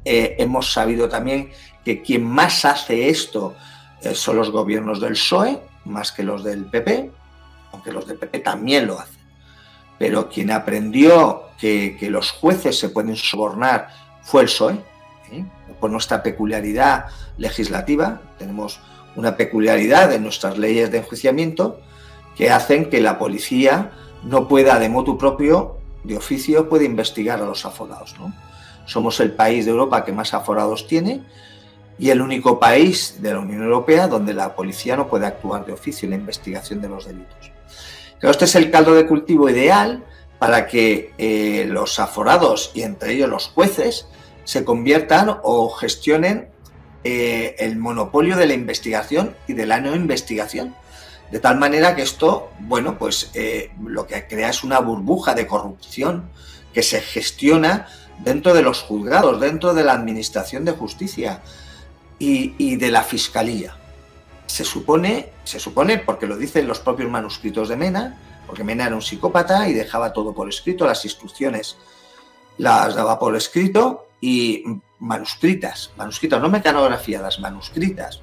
hemos sabido también que quien más hace esto son los gobiernos del PSOE, más que los del PP, aunque los del PP también lo hacen. Pero quien aprendió que los jueces se pueden sobornar fue el PSOE, por nuestra peculiaridad legislativa. Tenemos una peculiaridad en nuestras leyes de enjuiciamiento que hacen que la policía no pueda de motu propio, de oficio, puede investigar a los aforados, ¿no? Somos el país de Europa que más aforados tiene y el único país de la Unión Europea donde la policía no puede actuar de oficio en la investigación de los delitos. Claro, este es el caldo de cultivo ideal para que los aforados, y entre ellos los jueces, se conviertan o gestionen el monopolio de la investigación y de la no investigación. De tal manera que esto, bueno, pues lo que crea es una burbuja de corrupción que se gestiona dentro de los juzgados, dentro de la administración de justicia y de la fiscalía. Se supone, porque lo dicen los propios manuscritos de Mena, porque Mena era un psicópata y dejaba todo por escrito, las instrucciones las daba por escrito y manuscritas, no mecanografiadas, manuscritas,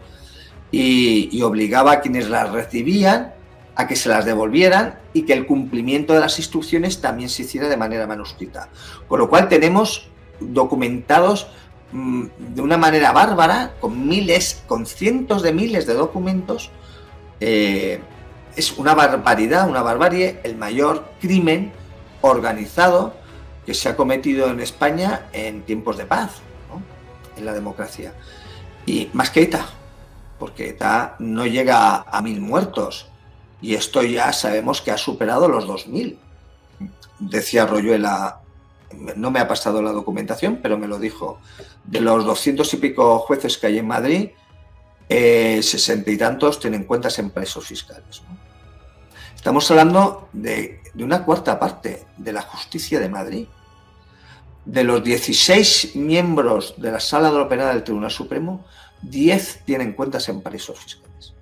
y obligaba a quienes las recibían a que se las devolvieran y que el cumplimiento de las instrucciones también se hiciera de manera manuscrita. Con lo cual tenemos documentados de una manera bárbara, con cientos de miles de documentos. Es una barbaridad, una barbarie, el mayor crimen organizado que se ha cometido en España en tiempos de paz, ¿no? En la democracia. Y más que ETA, porque ETA no llega a 1000 muertos, y esto ya sabemos que ha superado los 2000. Decía Royuela, no me ha pasado la documentación, pero me lo dijo, de los 200 y pico jueces que hay en Madrid, 60 y tantos tienen cuentas en paraísos fiscales, ¿no? Estamos hablando de una cuarta parte de la justicia de Madrid. De los 16 miembros de la Sala de lo Penal del Tribunal Supremo, 10 tienen cuentas en paraísos fiscales.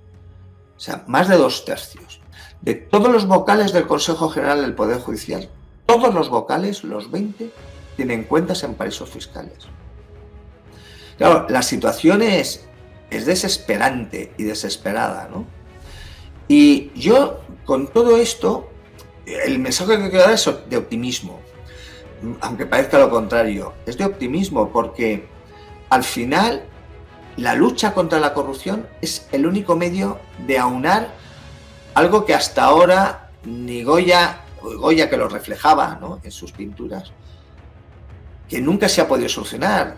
O sea, más de 2/3. De todos los vocales del Consejo General del Poder Judicial, todos los vocales, los 20, tienen cuentas en paraísos fiscales. Claro, la situación es desesperante y desesperada, ¿no? Y yo, con todo esto, el mensaje que quiero dar es de optimismo, aunque parezca lo contrario, es de optimismo porque al final la lucha contra la corrupción es el único medio de aunar algo que hasta ahora ni Goya que lo reflejaba, ¿no?, en sus pinturas, que nunca se ha podido solucionar,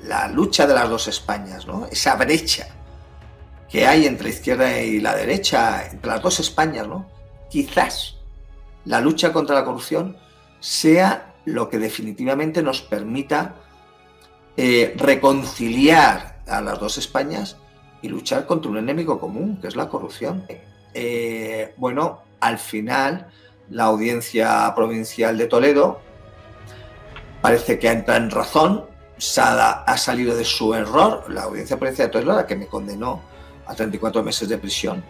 la lucha de las dos Españas, ¿no?, esa brecha que hay entre la izquierda y la derecha, entre las dos Españas, ¿no? Quizás la lucha contra la corrupción sea lo que definitivamente nos permita reconciliar a las dos Españas y luchar contra un enemigo común, que es la corrupción. Bueno, al final, la Audiencia Provincial de Toledo parece que entra en razón, ha salido de su error, la Audiencia Provincial de Toledo, la que me condenó a 34 meses de prisión,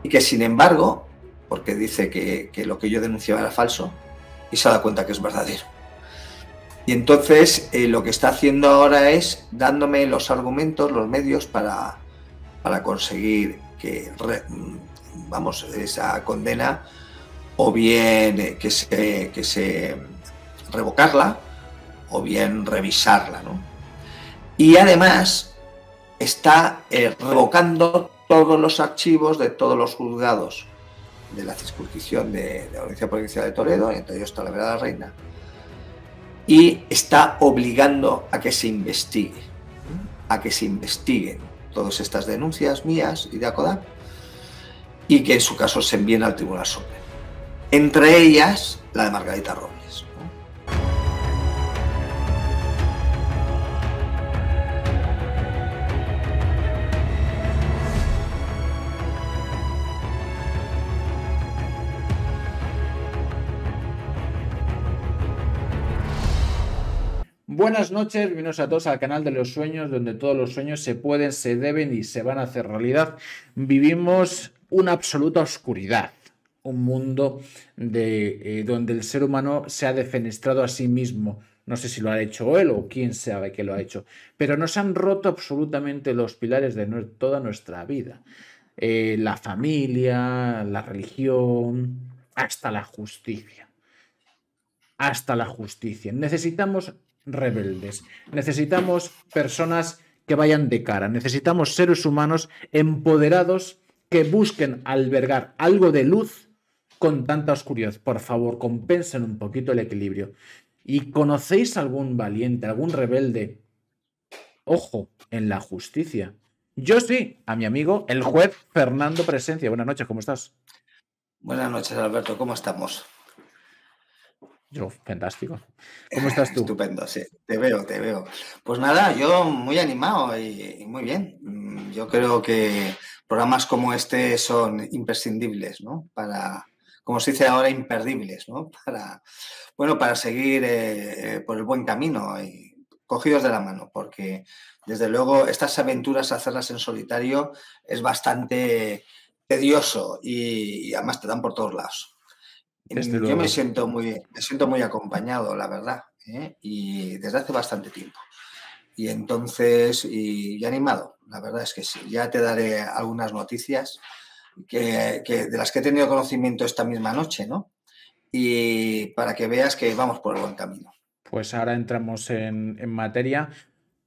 y que sin embargo, porque dice que lo que yo denunciaba era falso, y se da cuenta que es verdadero. Y entonces lo que está haciendo ahora es dándome los argumentos, los medios para conseguir que, esa condena, o bien que se revocarla, o bien revisarla, ¿no? Y además está revocando todos los archivos de todos los juzgados de la circunscripción de la Audiencia Provincial de Toledo, entre ellos Talavera de la Reina, y está obligando a que se investiguen todas estas denuncias mías y de ACODAP, y que en su caso se envíen al Tribunal Supremo, entre ellas la de Margarita Robles. Buenas noches, bienvenidos a todos al canal de los sueños, donde todos los sueños se pueden, se deben y se van a hacer realidad. Vivimos una absoluta oscuridad, un mundo donde el ser humano se ha defenestrado a sí mismo, No sé si lo ha hecho él o quién sabe que lo ha hecho, pero nos han roto absolutamente los pilares de toda nuestra vida. La familia, la religión, hasta la justicia. Hasta la justicia. Necesitamos rebeldes, necesitamos personas que vayan de cara, necesitamos seres humanos empoderados que busquen albergar algo de luz con tanta oscuridad. Por favor, compensen un poquito el equilibrio. ¿Y conocéis algún valiente, algún rebelde? Ojo, en la justicia. Yo sí, a mi amigo, el juez Fernando Presencia. Buenas noches, ¿cómo estás? Buenas noches, Alberto, ¿cómo estamos? Yo, fantástico. ¿Cómo estás tú? Estupendo, sí, te veo, te veo. Pues nada, yo muy animado y muy bien. Yo creo que programas como este son imprescindibles, ¿no? Para, como se dice ahora, imperdibles, ¿no? Bueno, para seguir por el buen camino y cogidos de la mano, porque desde luego estas aventuras, hacerlas en solitario, es bastante tedioso y además te dan por todos lados. Desde Yo luego. me siento muy acompañado, la verdad, ¿eh? Y desde hace bastante tiempo. Y entonces, y animado, la verdad es que sí. Ya te daré algunas noticias de las que he tenido conocimiento esta misma noche, ¿no? Y para que veas que vamos por el buen camino. Pues ahora entramos en materia,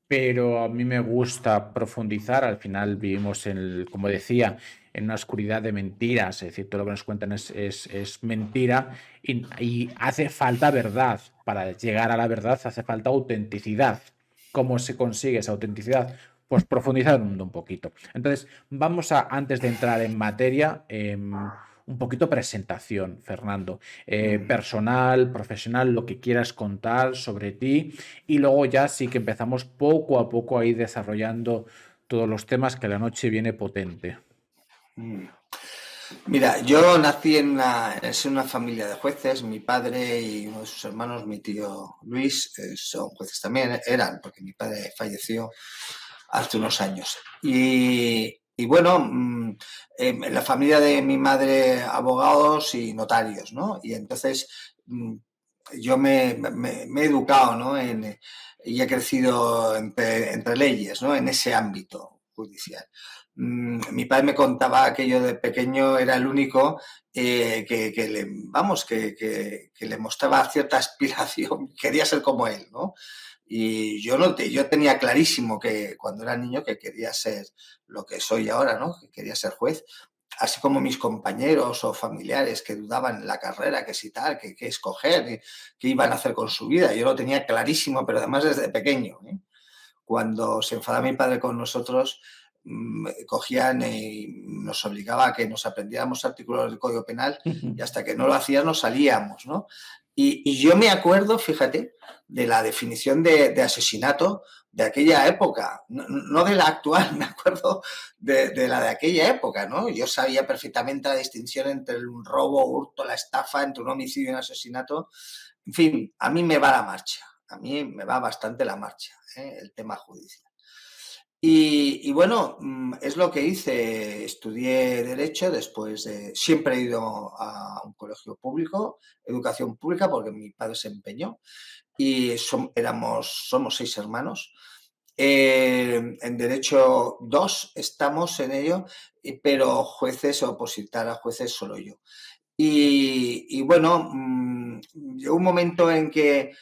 pero a mí me gusta profundizar. Al final vivimos, como decía, en una oscuridad de mentiras. Es decir, todo lo que nos cuentan es mentira y hace falta verdad. Para llegar a la verdad hace falta autenticidad. ¿Cómo se consigue esa autenticidad? Pues profundizar un poquito. Entonces, vamos a, antes de entrar en materia, un poquito presentación, Fernando. Personal, profesional, lo que quieras contar sobre ti. Y luego ya sí que empezamos poco a poco a ir desarrollando todos los temas que la noche viene potente. Mira, yo nací en una familia de jueces. Mi padre y uno de sus hermanos, mi tío Luis, son jueces también, eran, porque mi padre falleció hace unos años. Y bueno, en la familia de mi madre, abogados y notarios, ¿no? Y entonces yo me he educado, ¿no? Y he crecido entre leyes, ¿no? En ese ámbito judicial. Mi padre me contaba que yo de pequeño era el único que le, vamos, que le mostraba cierta aspiración, quería ser como él, ¿no? Y yo tenía clarísimo que cuando era niño que quería ser lo que soy ahora, ¿no? Que quería ser juez, así como mis compañeros o familiares que dudaban en la carrera, que si tal, que escoger, qué iban a hacer con su vida. Yo lo tenía clarísimo, pero además desde pequeño, ¿eh? Cuando se enfadaba mi padre con nosotros, cogían y nos obligaba a que nos aprendiéramos artículos del Código Penal y hasta que no lo hacías no salíamos, ¿no? Y yo me acuerdo, fíjate, de la definición de asesinato de aquella época, no de la actual, me acuerdo de la de aquella época, ¿no? Yo sabía perfectamente la distinción entre un robo, hurto, la estafa, entre un homicidio y un asesinato. En fin, a mí me va la marcha, a mí me va bastante la marcha, el tema judicial. Y bueno, es lo que hice. Estudié Derecho, siempre he ido a un colegio público, educación pública, porque mi padre se empeñó y somos 6 hermanos. En Derecho 2 estamos en ello, pero jueces, opositar a jueces solo yo. Y bueno, llegó un momento en que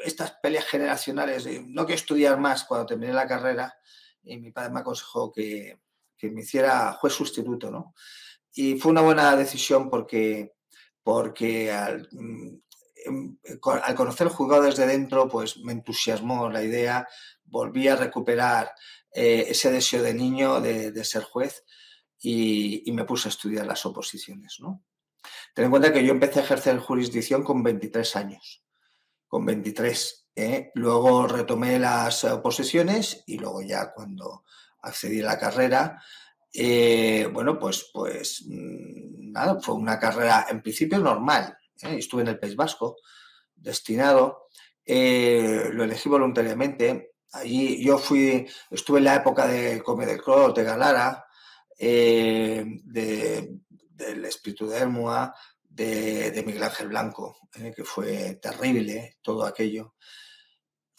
estas peleas generacionales, no quiero estudiar más cuando terminé la carrera, y mi padre me aconsejó que me hiciera juez sustituto, ¿no? Y fue una buena decisión porque al conocer el juzgado desde dentro, pues me entusiasmó la idea, volví a recuperar ese deseo de niño de ser juez y me puse a estudiar las oposiciones, ¿no? Ten en cuenta que yo empecé a ejercer jurisdicción con 23 años, con 23. Luego retomé las oposiciones y luego ya cuando accedí a la carrera, bueno, pues nada, fue una carrera en principio normal. Estuve en el País Vasco, destinado, lo elegí voluntariamente. Allí estuve en la época de Come del Clor, de Galara, del Espíritu de Hermua, de Miguel Ángel Blanco, que fue terrible todo aquello.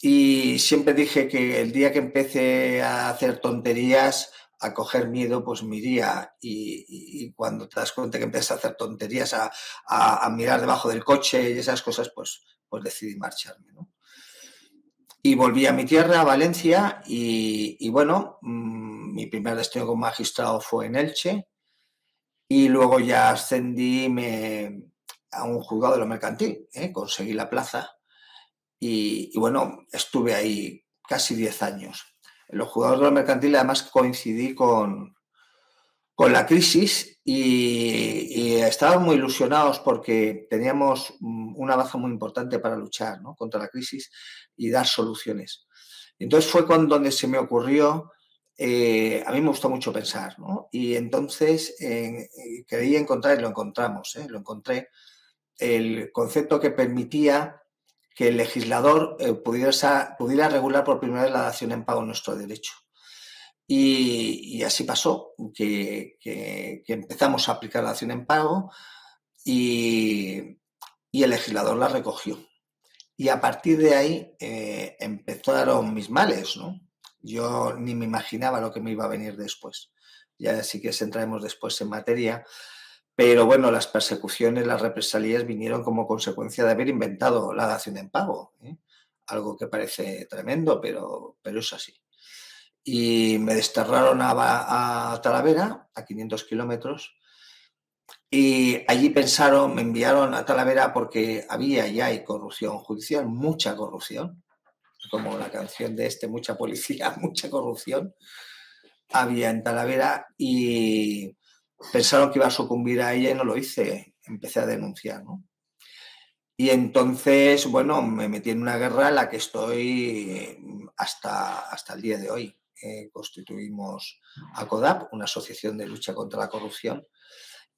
Y siempre dije que el día que empecé a hacer tonterías, a coger miedo, pues me iría. Y cuando te das cuenta que empiezas a hacer tonterías, a mirar debajo del coche y esas cosas, pues decidí marcharme, ¿no? Y volví a mi tierra, a Valencia, y bueno, mi primer destino como magistrado fue en Elche, y luego ya ascendí a un juzgado de lo mercantil, conseguí la plaza, y bueno, estuve ahí casi 10 años. En los juzgados de lo mercantil además coincidí con la crisis y estábamos muy ilusionados porque teníamos una baza muy importante para luchar, ¿no?, contra la crisis y dar soluciones. Entonces fue donde se me ocurrió, a mí me gustó mucho pensar, ¿no? Y entonces creí encontrar, y lo encontramos, lo encontré, el concepto que permitía que el legislador pudiera regular por primera vez la dación en pago en nuestro derecho. Y así pasó, que empezamos a aplicar la dación en pago y el legislador la recogió. Y a partir de ahí empezaron mis males, ¿no? Yo ni me imaginaba lo que me iba a venir después. Ya sí que entraremos después en materia. Pero bueno, las persecuciones, las represalias vinieron como consecuencia de haber inventado la dación en pago, ¿eh? Algo que parece tremendo, pero es así. Y me desterraron a Talavera, a 500 kilómetros, y allí me enviaron a Talavera porque había y hay corrupción judicial, mucha corrupción, como la canción de mucha policía, mucha corrupción había en Talavera, y pensaron que iba a sucumbir a ella y no lo hice, empecé a denunciar, ¿no? Y entonces, bueno, me metí en una guerra en la que estoy hasta el día de hoy. Constituimos ACODAP, una asociación de lucha contra la corrupción,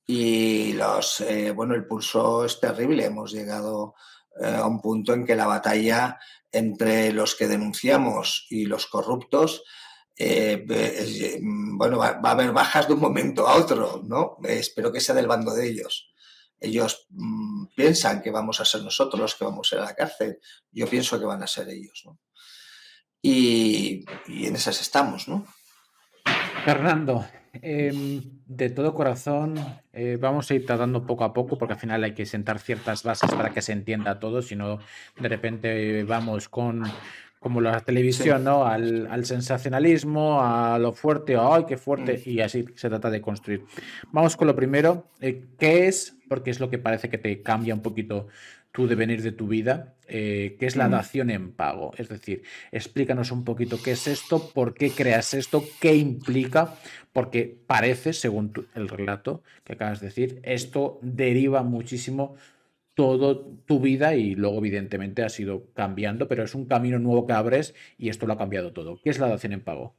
y el pulso es terrible. Hemos llegado a un punto en que la batalla entre los que denunciamos y los corruptos, va a haber bajas de un momento a otro, ¿no? Espero que sea del bando de ellos. Ellos piensan que vamos a ser nosotros los que vamos a ir a la cárcel. Yo pienso que van a ser ellos, ¿no? Y en esas estamos, ¿no? Fernando, de todo corazón, vamos a ir tratando poco a poco porque al final hay que sentar ciertas bases para que se entienda todo, si no de repente vamos como la televisión, Sí. ¿no? Al sensacionalismo, a lo fuerte, ¡ay, qué fuerte! Y así se trata de construir. Vamos con lo primero, ¿qué es? Porque es lo que parece que te cambia un poquito tu devenir de tu vida, ¿qué es la dación en pago? Es decir, explícanos un poquito qué es esto, por qué creas esto, qué implica, porque parece, según el relato que acabas de decir, esto deriva muchísimo toda tu vida y luego evidentemente ha ido cambiando, pero es un camino nuevo que abres y esto lo ha cambiado todo. ¿Qué es la dación en pago?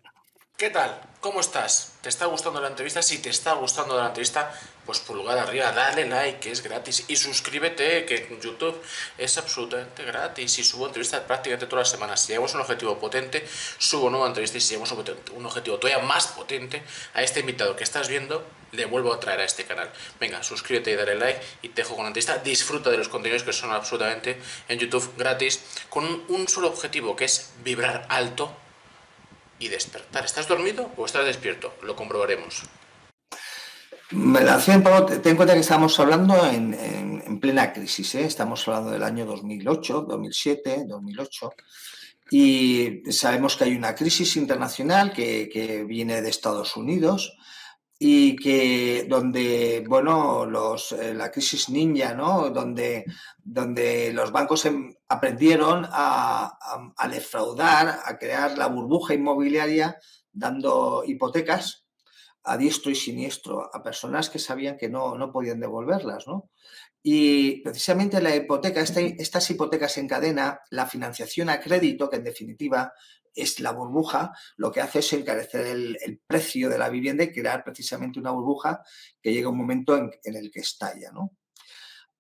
¿Qué tal? ¿Cómo estás? ¿Te está gustando la entrevista? Si te está gustando la entrevista, pues pulgar arriba, dale like, que es gratis. Y suscríbete, que en YouTube es absolutamente gratis. Y subo entrevistas prácticamente todas las semanas. Si llevamos un objetivo potente, subo nueva entrevista. Y si llevamos un objetivo todavía más potente, a este invitado que estás viendo, le vuelvo a traer a este canal. Venga, suscríbete y dale like y te dejo con la entrevista. Disfruta de los contenidos que son absolutamente en YouTube gratis, con un solo objetivo, que es vibrar alto y despertar. ¿Estás dormido o estás despierto? Lo comprobaremos. La dación en pago, ten en cuenta que estamos hablando en plena crisis, ¿eh? Estamos hablando del año 2008, 2007, 2008, y sabemos que hay una crisis internacional que viene de Estados Unidos y donde, bueno, la crisis ninja, ¿no? Donde los bancos aprendieron a defraudar, a crear la burbuja inmobiliaria, dando hipotecas a diestro y siniestro a personas que sabían que no podían devolverlas, ¿no? Y precisamente la hipoteca, estas hipotecas en cadena, la financiación a crédito, que en definitiva es la burbuja, lo que hace es encarecer el precio de la vivienda y crear precisamente una burbuja que llega un momento en el que estalla, ¿no?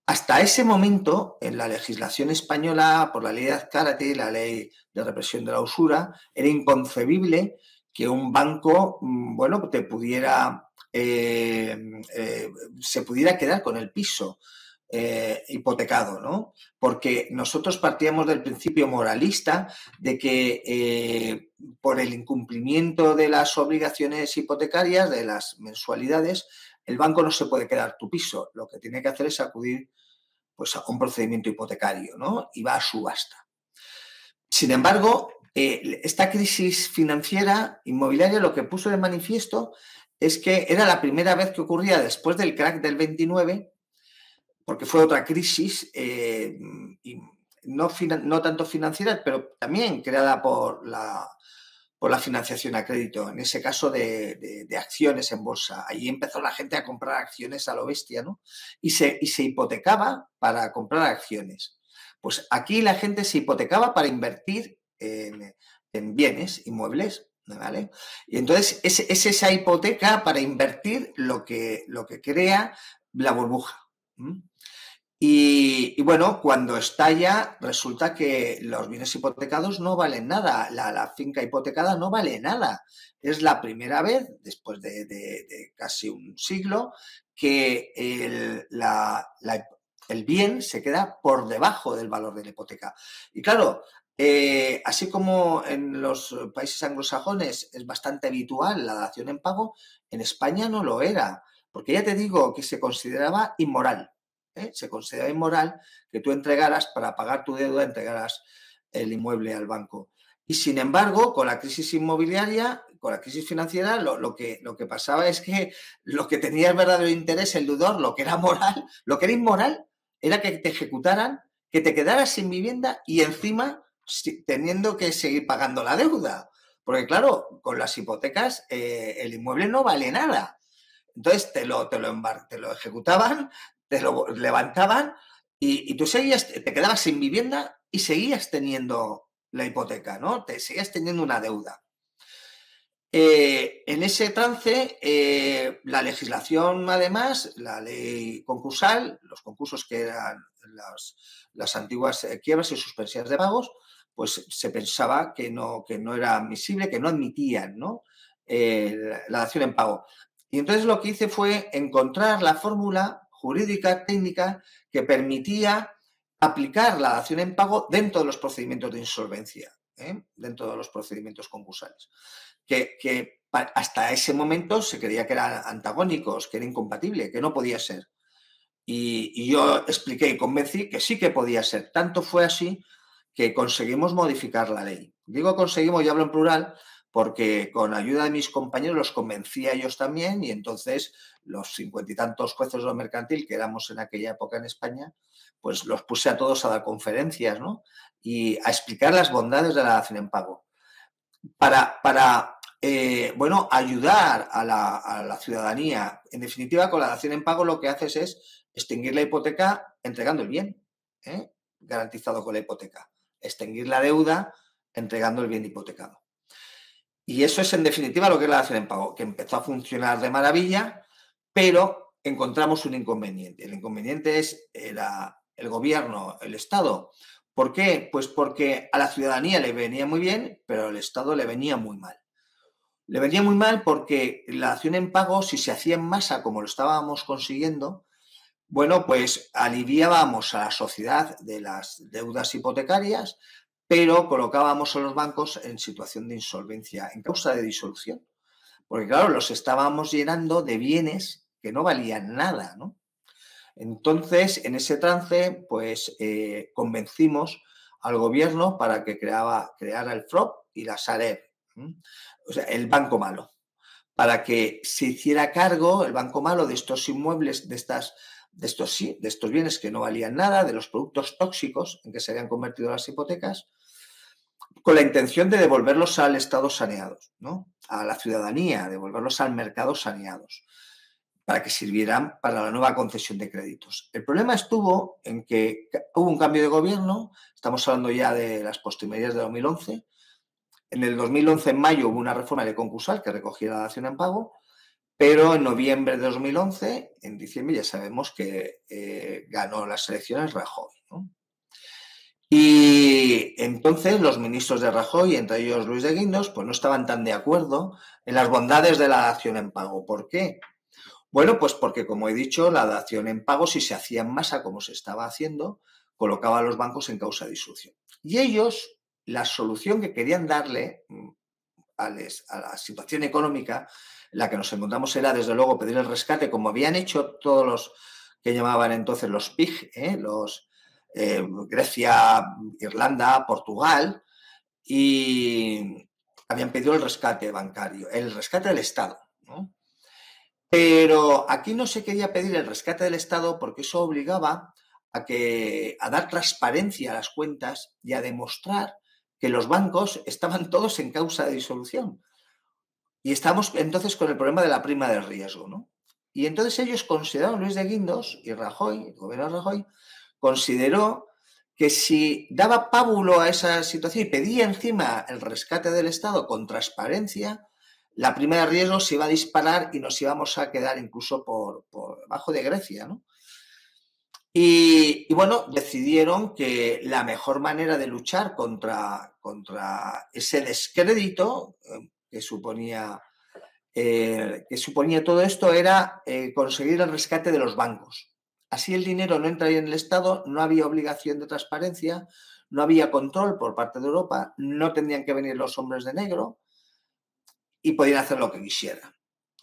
Hasta ese momento, en la legislación española, por la ley de Azcárate, la ley de represión de la usura, era inconcebible que un banco, se pudiera quedar con el piso. hipotecado, ¿no? Porque nosotros partíamos del principio moralista de que por el incumplimiento de las obligaciones hipotecarias, de las mensualidades, el banco no se puede quedar tu piso. Lo que tiene que hacer es acudir pues, a un procedimiento hipotecario, ¿no? Y va a subasta. Sin embargo, esta crisis financiera inmobiliaria lo que puso de manifiesto es que era la primera vez que ocurría después del crack del 29, porque fue otra crisis, y no tanto financiera, pero también creada por la financiación a crédito, en ese caso de acciones en bolsa. Ahí empezó la gente a comprar acciones a lo bestia, ¿no? Y se hipotecaba para comprar acciones. Pues aquí la gente se hipotecaba para invertir en bienes inmuebles, ¿vale? Y entonces es esa hipoteca para invertir lo que crea la burbuja. Y bueno, cuando estalla, resulta que los bienes hipotecados no valen nada. La finca hipotecada no vale nada. Es la primera vez, después de casi un siglo, que el bien se queda por debajo del valor de la hipoteca. Y claro, así como en los países anglosajones es bastante habitual la dación en pago, en España no lo era. Porque ya te digo que se consideraba inmoral. Se considera inmoral que tú entregaras, para pagar tu deuda, entregaras el inmueble al banco. Y sin embargo, con la crisis inmobiliaria, con la crisis financiera, lo que pasaba es que lo que tenía el verdadero interés, el deudor, lo que era moral, lo que era inmoral, era que te ejecutaran, que te quedaras sin vivienda y encima teniendo que seguir pagando la deuda. Porque claro, con las hipotecas el inmueble no vale nada. Entonces te lo ejecutaban, te lo levantaban y tú te quedabas sin vivienda y seguías teniendo la hipoteca, ¿no? Te seguías teniendo una deuda. En ese trance, la legislación, además, la ley concursal, los concursos que eran las antiguas quiebras y suspensiones de pagos, pues se pensaba que no era admisible, que no admitían, ¿no? La dación en pago. Y entonces lo que hice fue encontrar la fórmula jurídica, técnica, que permitía aplicar la dación en pago dentro de los procedimientos de insolvencia, dentro de los procedimientos concursales, que hasta ese momento se creía que eran antagónicos, que era incompatible, que no podía ser. Y yo expliqué y convencí que sí que podía ser. Tanto fue así que conseguimos modificar la ley. Digo conseguimos, y hablo en plural, porque con ayuda de mis compañeros los convencí a ellos también, y entonces los 50 y tantos jueces de lo mercantil que éramos en aquella época en España, pues los puse a todos a dar conferencias, ¿no? Y a explicar las bondades de la dación en pago. Para ayudar a la ciudadanía. En definitiva, con la dación en pago lo que haces es extinguir la hipoteca entregando el bien, garantizado con la hipoteca. Extinguir la deuda entregando el bien hipotecado. Y eso es, en definitiva, lo que es la dación en pago, que empezó a funcionar de maravilla, pero encontramos un inconveniente. El inconveniente es el gobierno, el Estado. ¿Por qué? Pues porque a la ciudadanía le venía muy bien, pero al Estado le venía muy mal. Le venía muy mal porque la dación en pago, si se hacía en masa como lo estábamos consiguiendo, bueno, pues aliviábamos a la sociedad de las deudas hipotecarias, pero colocábamos a los bancos en situación de insolvencia, en causa de disolución. Porque claro, los estábamos llenando de bienes que no valían nada, ¿no? Entonces, en ese trance, pues convencimos al gobierno para que creara el FROB y la Sareb, o sea, el banco malo, para que se hiciera cargo el banco malo de estos inmuebles, de estos bienes que no valían nada, de los productos tóxicos en que se habían convertido las hipotecas, con la intención de devolverlos al Estado saneados, ¿no? A la ciudadanía, devolverlos al mercado saneados, para que sirvieran para la nueva concesión de créditos. El problema estuvo en que hubo un cambio de gobierno, estamos hablando ya de las postrimerías de 2011. En el 2011, en mayo, hubo una reforma de concursal que recogía la dación en pago, pero en noviembre de 2011, en diciembre, ya sabemos que ganó las elecciones Rajoy, ¿no? Y entonces los ministros de Rajoy, entre ellos Luis de Guindos, pues no estaban tan de acuerdo en las bondades de la dación en pago. ¿Por qué? Bueno, pues porque, como he dicho, la dación en pago, si se hacía en masa como se estaba haciendo, colocaba a los bancos en causa de disolución. Y ellos, la solución que querían darle a la situación económica, la que nos encontramos era, desde luego, pedir el rescate, como habían hecho todos los que llamaban entonces los PIG, Grecia, Irlanda, Portugal, y habían pedido el rescate bancario, el rescate del Estado, ¿no? Pero aquí no se quería pedir el rescate del Estado porque eso obligaba a dar transparencia a las cuentas y a demostrar que los bancos estaban todos en causa de disolución. Y estamos entonces con el problema de la prima de riesgo, ¿no? Y entonces ellos consideraron, Luis de Guindos y Rajoy, el gobierno de Rajoy, consideró que si daba pábulo a esa situación y pedía encima el rescate del Estado con transparencia, la prima de riesgo se iba a disparar y nos íbamos a quedar incluso por debajo de Grecia, ¿no? Y bueno, decidieron que la mejor manera de luchar contra ese descrédito que suponía todo esto era conseguir el rescate de los bancos. Así el dinero no entraría en el Estado, no había obligación de transparencia, no había control por parte de Europa, no tendrían que venir los hombres de negro y podían hacer lo que quisieran.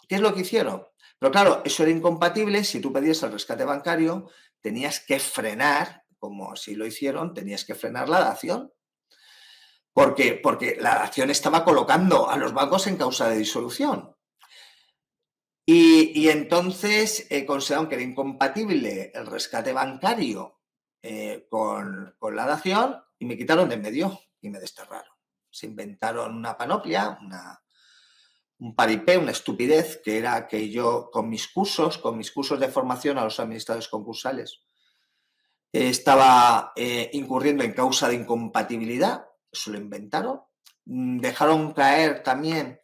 ¿Qué es lo que hicieron? Pero claro, eso era incompatible. Si tú pedías el rescate bancario, tenías que frenar, como así lo hicieron, tenías que frenar la dación. Porque la dación estaba colocando a los bancos en causa de disolución. Y entonces consideraron que era incompatible el rescate bancario con la dación y me quitaron de en medio y me desterraron. Se inventaron una panoplia, un paripé, una estupidez, que era que yo con mis cursos de formación a los administradores concursales, estaba incurriendo en causa de incompatibilidad. Eso lo inventaron. Dejaron caer también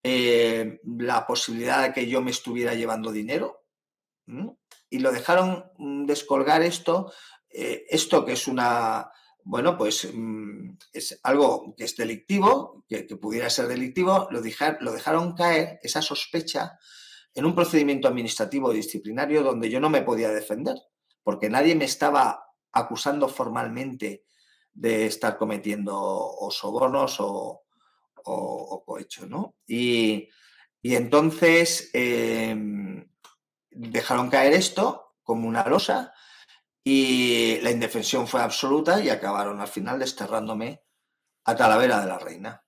la posibilidad de que yo me estuviera llevando dinero, y lo dejaron descolgar esto que es una... Bueno, pues es algo que es delictivo, que pudiera ser delictivo, lo dejaron caer, esa sospecha, en un procedimiento administrativo disciplinario donde yo no me podía defender, porque nadie me estaba acusando formalmente de estar cometiendo o sobornos o cohecho, ¿no? Y entonces dejaron caer esto como una losa y la indefensión fue absoluta y acabaron al final desterrándome a Talavera de la Reina.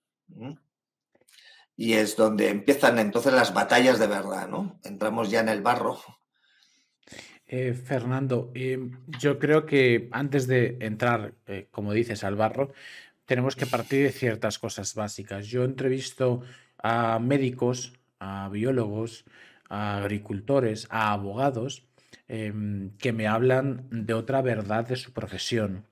Y es donde empiezan entonces las batallas de verdad, ¿no? Entramos ya en el barro. Fernando, yo creo que antes de entrar, como dices, al barro, tenemos que partir de ciertas cosas básicas. Yo entrevisto a médicos, a biólogos, a agricultores, a abogados que me hablan de otra verdad de su profesión.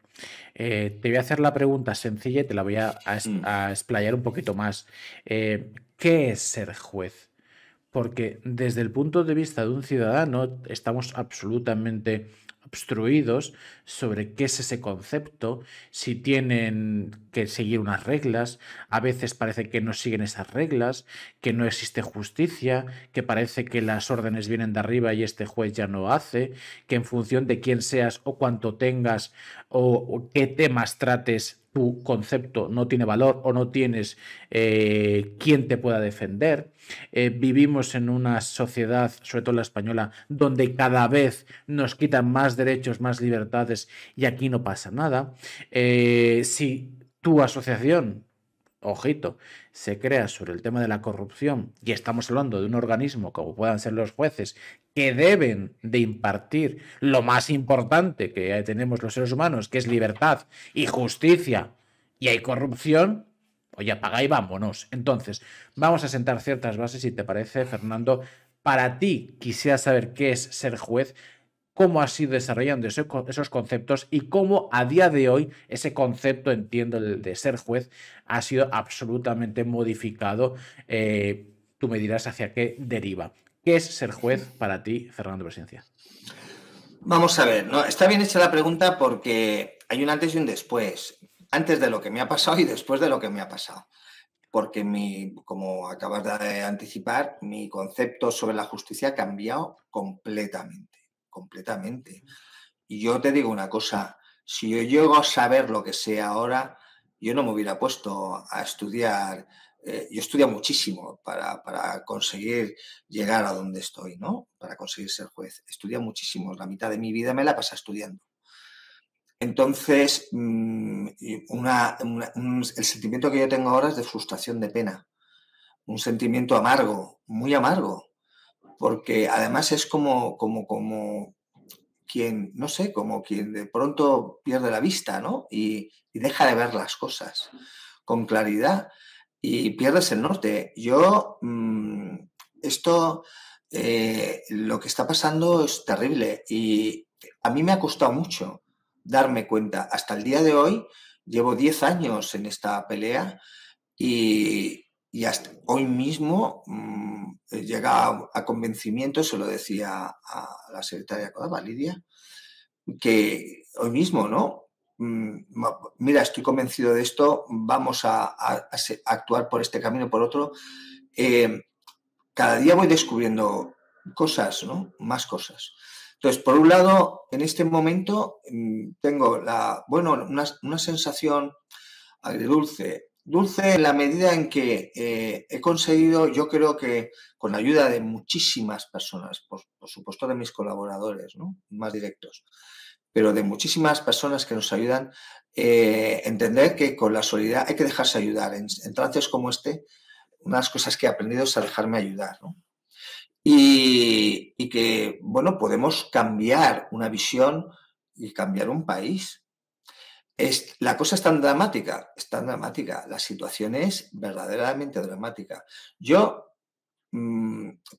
Te voy a hacer la pregunta sencilla y te la voy a explayar un poquito más. ¿Qué es ser juez? Porque desde el punto de vista de un ciudadano estamos absolutamente obstruidos sobre qué es ese concepto, si tienen que seguir unas reglas, a veces parece que no siguen esas reglas, que no existe justicia, que parece que las órdenes vienen de arriba y este juez ya no hace, que en función de quién seas o cuánto tengas o qué temas trates, tu concepto no tiene valor o no tienes quien te pueda defender. Vivimos en una sociedad, sobre todo la española, donde cada vez nos quitan más derechos, más libertades y aquí no pasa nada. Si tu asociación, ojito, se crea sobre el tema de la corrupción y estamos hablando de un organismo como puedan ser los jueces que deben de impartir lo más importante que tenemos los seres humanos, que es libertad y justicia, y hay corrupción, oye, apaga y vámonos. Entonces, vamos a sentar ciertas bases, si te parece, Fernando. Para ti, quisiera saber qué es ser juez, cómo has ido desarrollando esos conceptos y cómo a día de hoy ese concepto, entiendo, el de ser juez, ha sido absolutamente modificado. Tú me dirás hacia qué deriva. ¿Qué es ser juez para ti, Fernando Presencia? Vamos a ver, ¿no? Está bien hecha la pregunta porque hay un antes y un después. Antes de lo que me ha pasado y después de lo que me ha pasado. porque como acabas de anticipar, mi concepto sobre la justicia ha cambiado completamente, completamente. Y yo te digo una cosa, si yo llego a saber lo que sé ahora, yo no me hubiera puesto a estudiar. Yo estudio muchísimo para conseguir llegar a donde estoy, ¿no? Para conseguir ser juez. Estudio muchísimo, la mitad de mi vida me la pasa estudiando. Entonces, el sentimiento que yo tengo ahora es de frustración, de pena. Un sentimiento amargo, muy amargo, porque además es como quien, no sé, como quien de pronto pierde la vista, ¿no? Y deja de ver las cosas con claridad y pierdes el norte. Yo, esto, lo que está pasando es terrible y a mí me ha costado mucho darme cuenta. Hasta el día de hoy llevo 10 años en esta pelea y hasta hoy mismo he llegado a convencimiento, se lo decía a la secretaria Codava, Lidia, que hoy mismo, ¿no? Mira, estoy convencido de esto, vamos a actuar por este camino, por otro. Cada día voy descubriendo cosas, ¿no? Más cosas. Entonces, por un lado, en este momento tengo una sensación agridulce. Dulce en la medida en que he conseguido, yo creo que con la ayuda de muchísimas personas, por supuesto de mis colaboradores, ¿no? Más directos, pero de muchísimas personas que nos ayudan, entender que con la solidaridad hay que dejarse ayudar. En trances como este, una de las cosas que he aprendido es a dejarme ayudar, ¿no? Y que, bueno, podemos cambiar una visión y cambiar un país. La cosa es tan dramática, la situación es verdaderamente dramática.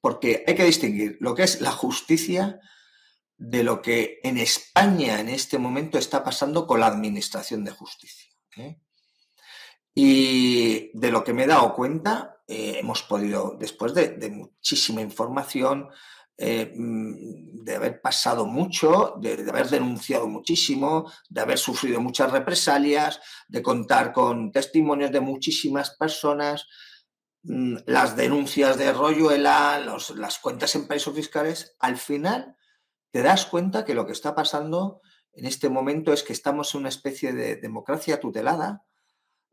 Porque hay que distinguir lo que es la justicia de lo que en España en este momento está pasando con la administración de justicia, ¿eh? Y de lo que me he dado cuenta, hemos podido, después de muchísima información, de haber pasado mucho, de haber denunciado muchísimo, de haber sufrido muchas represalias, de contar con testimonios de muchísimas personas, las denuncias de Royuela, las cuentas en paraísos fiscales, al final te das cuenta que lo que está pasando en este momento es que estamos en una especie de democracia tutelada,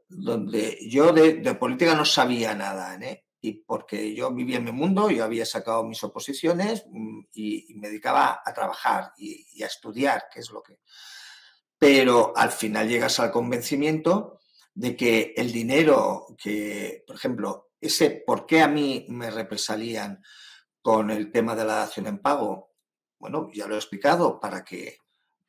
donde yo de política no sabía nada, ¿eh? Y porque yo vivía en mi mundo, yo había sacado mis oposiciones y me dedicaba a trabajar y a estudiar, que es lo que... Pero al final llegas al convencimiento de que el dinero que, por ejemplo, ¿por qué a mí me represalían con el tema de la dación en pago? Bueno, ya lo he explicado, para que,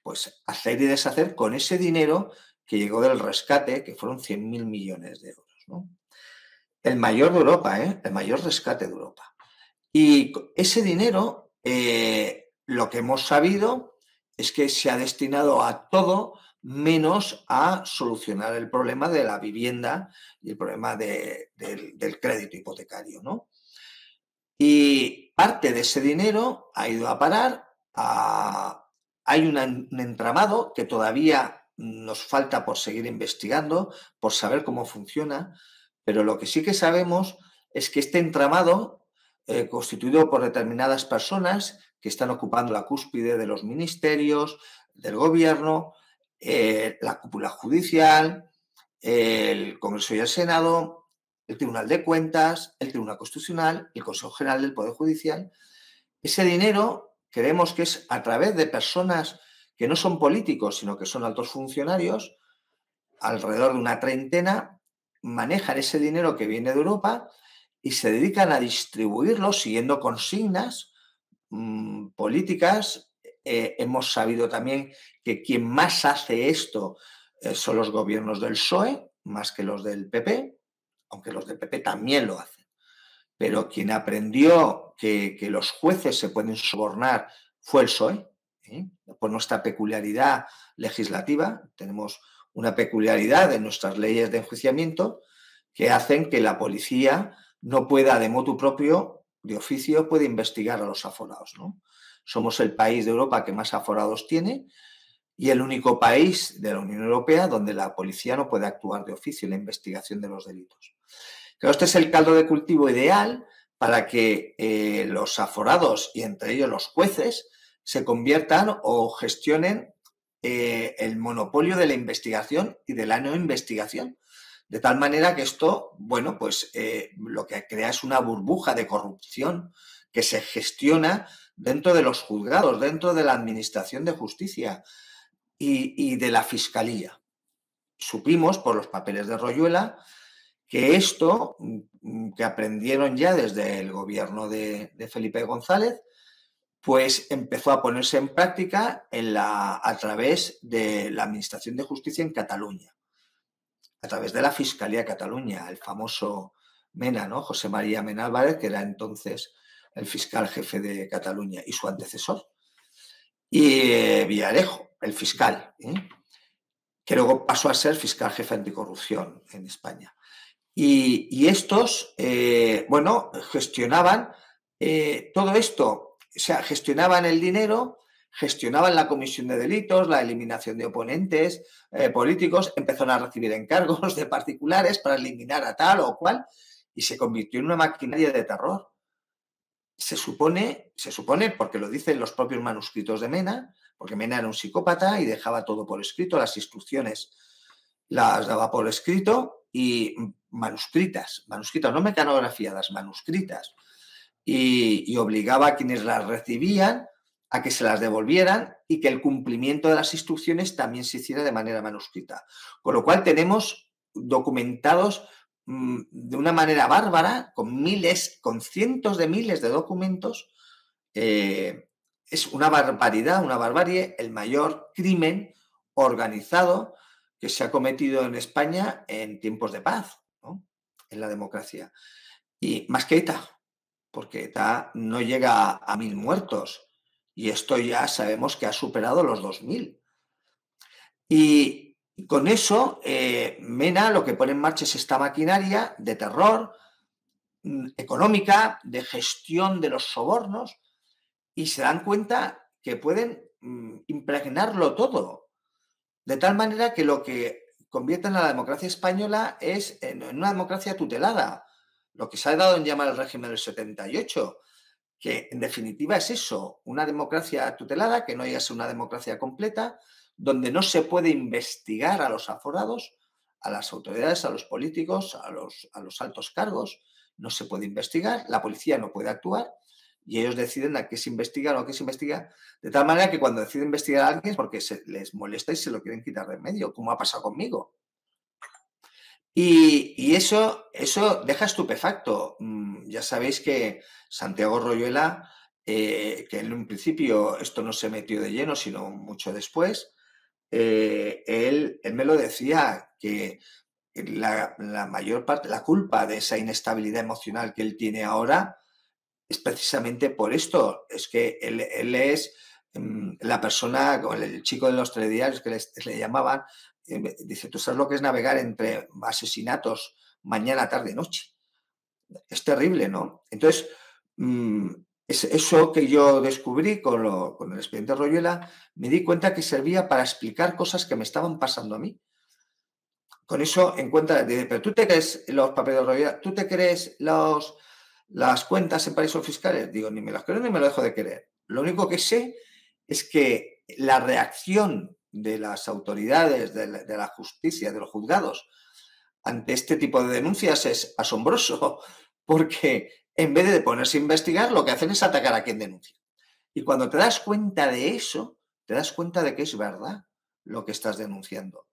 pues, hacer y deshacer con ese dinero que llegó del rescate, que fueron 100.000 millones de euros, ¿no? El mayor de Europa, ¿eh? El mayor rescate de Europa. Y ese dinero, lo que hemos sabido es que se ha destinado a todo menos a solucionar el problema de la vivienda y el problema del crédito hipotecario, ¿no? Y parte de ese dinero ha ido a parar hay un entramado que todavía nos falta por seguir investigando, por saber cómo funciona, pero lo que sí que sabemos es que este entramado, constituido por determinadas personas que están ocupando la cúspide de los ministerios, del gobierno, la cúpula judicial, el Congreso y el Senado, el Tribunal de Cuentas, el Tribunal Constitucional, el Consejo General del Poder Judicial. Ese dinero creemos que es a través de personas que no son políticos, sino que son altos funcionarios, alrededor de una treintena, manejan ese dinero que viene de Europa y se dedican a distribuirlo siguiendo consignas políticas. Hemos sabido también que quien más hace esto son los gobiernos del PSOE, más que los del PP, aunque los del PP también lo hacen. Pero quien aprendió que los jueces se pueden sobornar fue el PSOE, ¿eh? Por nuestra peculiaridad legislativa, tenemos una peculiaridad en nuestras leyes de enjuiciamiento que hacen que la policía no pueda, de motu propio, de oficio, puede investigar a los aforados, ¿no? Somos el país de Europa que más aforados tiene y el único país de la Unión Europea donde la policía no puede actuar de oficio en la investigación de los delitos. Claro, este es el caldo de cultivo ideal para que los aforados, y entre ellos los jueces, se conviertan o gestionen el monopolio de la investigación y de la no investigación. De tal manera que esto, bueno, pues lo que crea es una burbuja de corrupción que se gestiona dentro de los juzgados, dentro de la administración de justicia y de la fiscalía. Supimos por los papeles de Royuela que esto, que aprendieron ya desde el gobierno de Felipe González, pues empezó a ponerse en práctica a través de la Administración de Justicia en Cataluña, a través de la Fiscalía de Cataluña, el famoso Mena, ¿no? José María Mena Álvarez, que era entonces el fiscal jefe de Cataluña, y su antecesor. Y Villarejo, el fiscal, que luego pasó a ser fiscal jefe anticorrupción en España. Y estos, bueno, gestionaban todo esto, o sea, gestionaban el dinero, gestionaban la comisión de delitos, la eliminación de oponentes políticos, empezaron a recibir encargos de particulares para eliminar a tal o cual, y se convirtió en una maquinaria de terror. Se supone, porque lo dicen los propios manuscritos de Mena, porque Mena era un psicópata y dejaba todo por escrito, las instrucciones las daba por escrito y manuscritas, no mecanografiadas, manuscritas, y obligaba a quienes las recibían a que se las devolvieran y que el cumplimiento de las instrucciones también se hiciera de manera manuscrita. Con lo cual tenemos documentados de una manera bárbara, con cientos de miles de documentos. Es una barbaridad, una barbarie, el mayor crimen organizado que se ha cometido en España en tiempos de paz, ¿no? En la democracia. Y más que ETA, porque ETA no llega a 1000 muertos, y esto ya sabemos que ha superado los 2000. Y con eso, Mena lo que pone en marcha es esta maquinaria de terror económica, de gestión de los sobornos, y se dan cuenta que pueden impregnarlo todo, de tal manera que lo que convierten a la democracia española es en una democracia tutelada, lo que se ha dado en llamar el régimen del 78, que en definitiva es eso, una democracia tutelada que no llega a ser una democracia completa, donde no se puede investigar a los aforados, a las autoridades, a los políticos, a los altos cargos, no se puede investigar, la policía no puede actuar, y ellos deciden a qué se investiga o a qué se investiga, de tal manera que cuando deciden investigar a alguien es porque les molesta y se lo quieren quitar de en medio, como ha pasado conmigo. Y eso deja estupefacto. Ya sabéis que Santiago Royuela, que en un principio esto no se metió de lleno, sino mucho después, él me lo decía, que la mayor parte, la culpa de esa inestabilidad emocional que él tiene ahora es precisamente por esto. Es que él es la persona, el chico de los telediarios que le llamaban, dice, ¿tú sabes lo que es navegar entre asesinatos mañana, tarde, noche? Es terrible, ¿no? Entonces, eso que yo descubrí con el expediente Royuela, me di cuenta que servía para explicar cosas que me estaban pasando a mí. Con eso encuentra, pero ¿tú te crees los papeles de Royuela? ¿Tú te crees las cuentas en paraísos fiscales? Digo, ni me las creo ni me lo dejo de creer. Lo único que sé es que la reacción de las autoridades, de la justicia, de los juzgados, ante este tipo de denuncias es asombroso, porque en vez de ponerse a investigar, lo que hacen es atacar a quien denuncia. Y cuando te das cuenta de eso, te das cuenta de que es verdad lo que estás denunciando.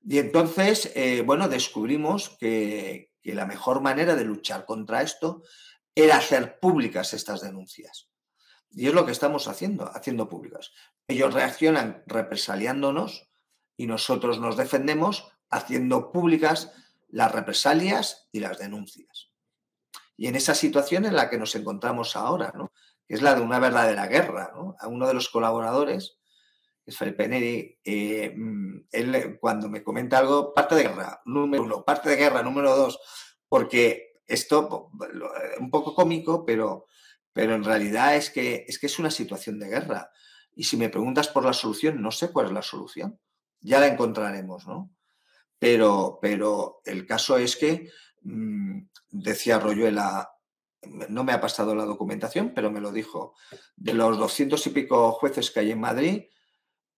Y entonces, bueno, descubrimos que la mejor manera de luchar contra esto era hacer públicas estas denuncias. Y es lo que estamos haciendo públicas. Ellos reaccionan represaliándonos y nosotros nos defendemos haciendo públicas las represalias y las denuncias. Y en esa situación en la que nos encontramos ahora, ¿no? Que es la de una verdadera guerra, ¿no? A uno de los colaboradores, que es Felipe Neri, él cuando me comenta algo, parte de guerra, número 1, parte de guerra, número 2, porque esto, un poco cómico, pero en realidad es que es una situación de guerra. Y si me preguntas por la solución, no sé cuál es la solución. Ya la encontraremos, ¿no? Pero el caso es que, decía Royuela, no me ha pasado la documentación, pero me lo dijo, de los 200 y pico jueces que hay en Madrid,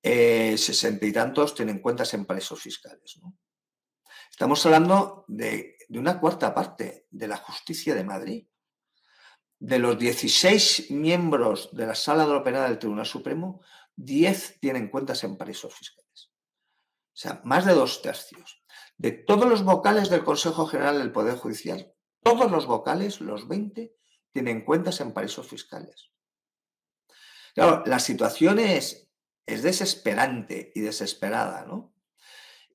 60 y tantos tienen cuentas en paraísos fiscales, ¿no? Estamos hablando de una cuarta parte de la justicia de Madrid. De los 16 miembros de la Sala de lo Penal del Tribunal Supremo, 10 tienen cuentas en paraísos fiscales. O sea, más de 2/3. De todos los vocales del Consejo General del Poder Judicial, todos los vocales, los 20, tienen cuentas en paraísos fiscales. Claro, la situación es desesperante y desesperada, ¿no?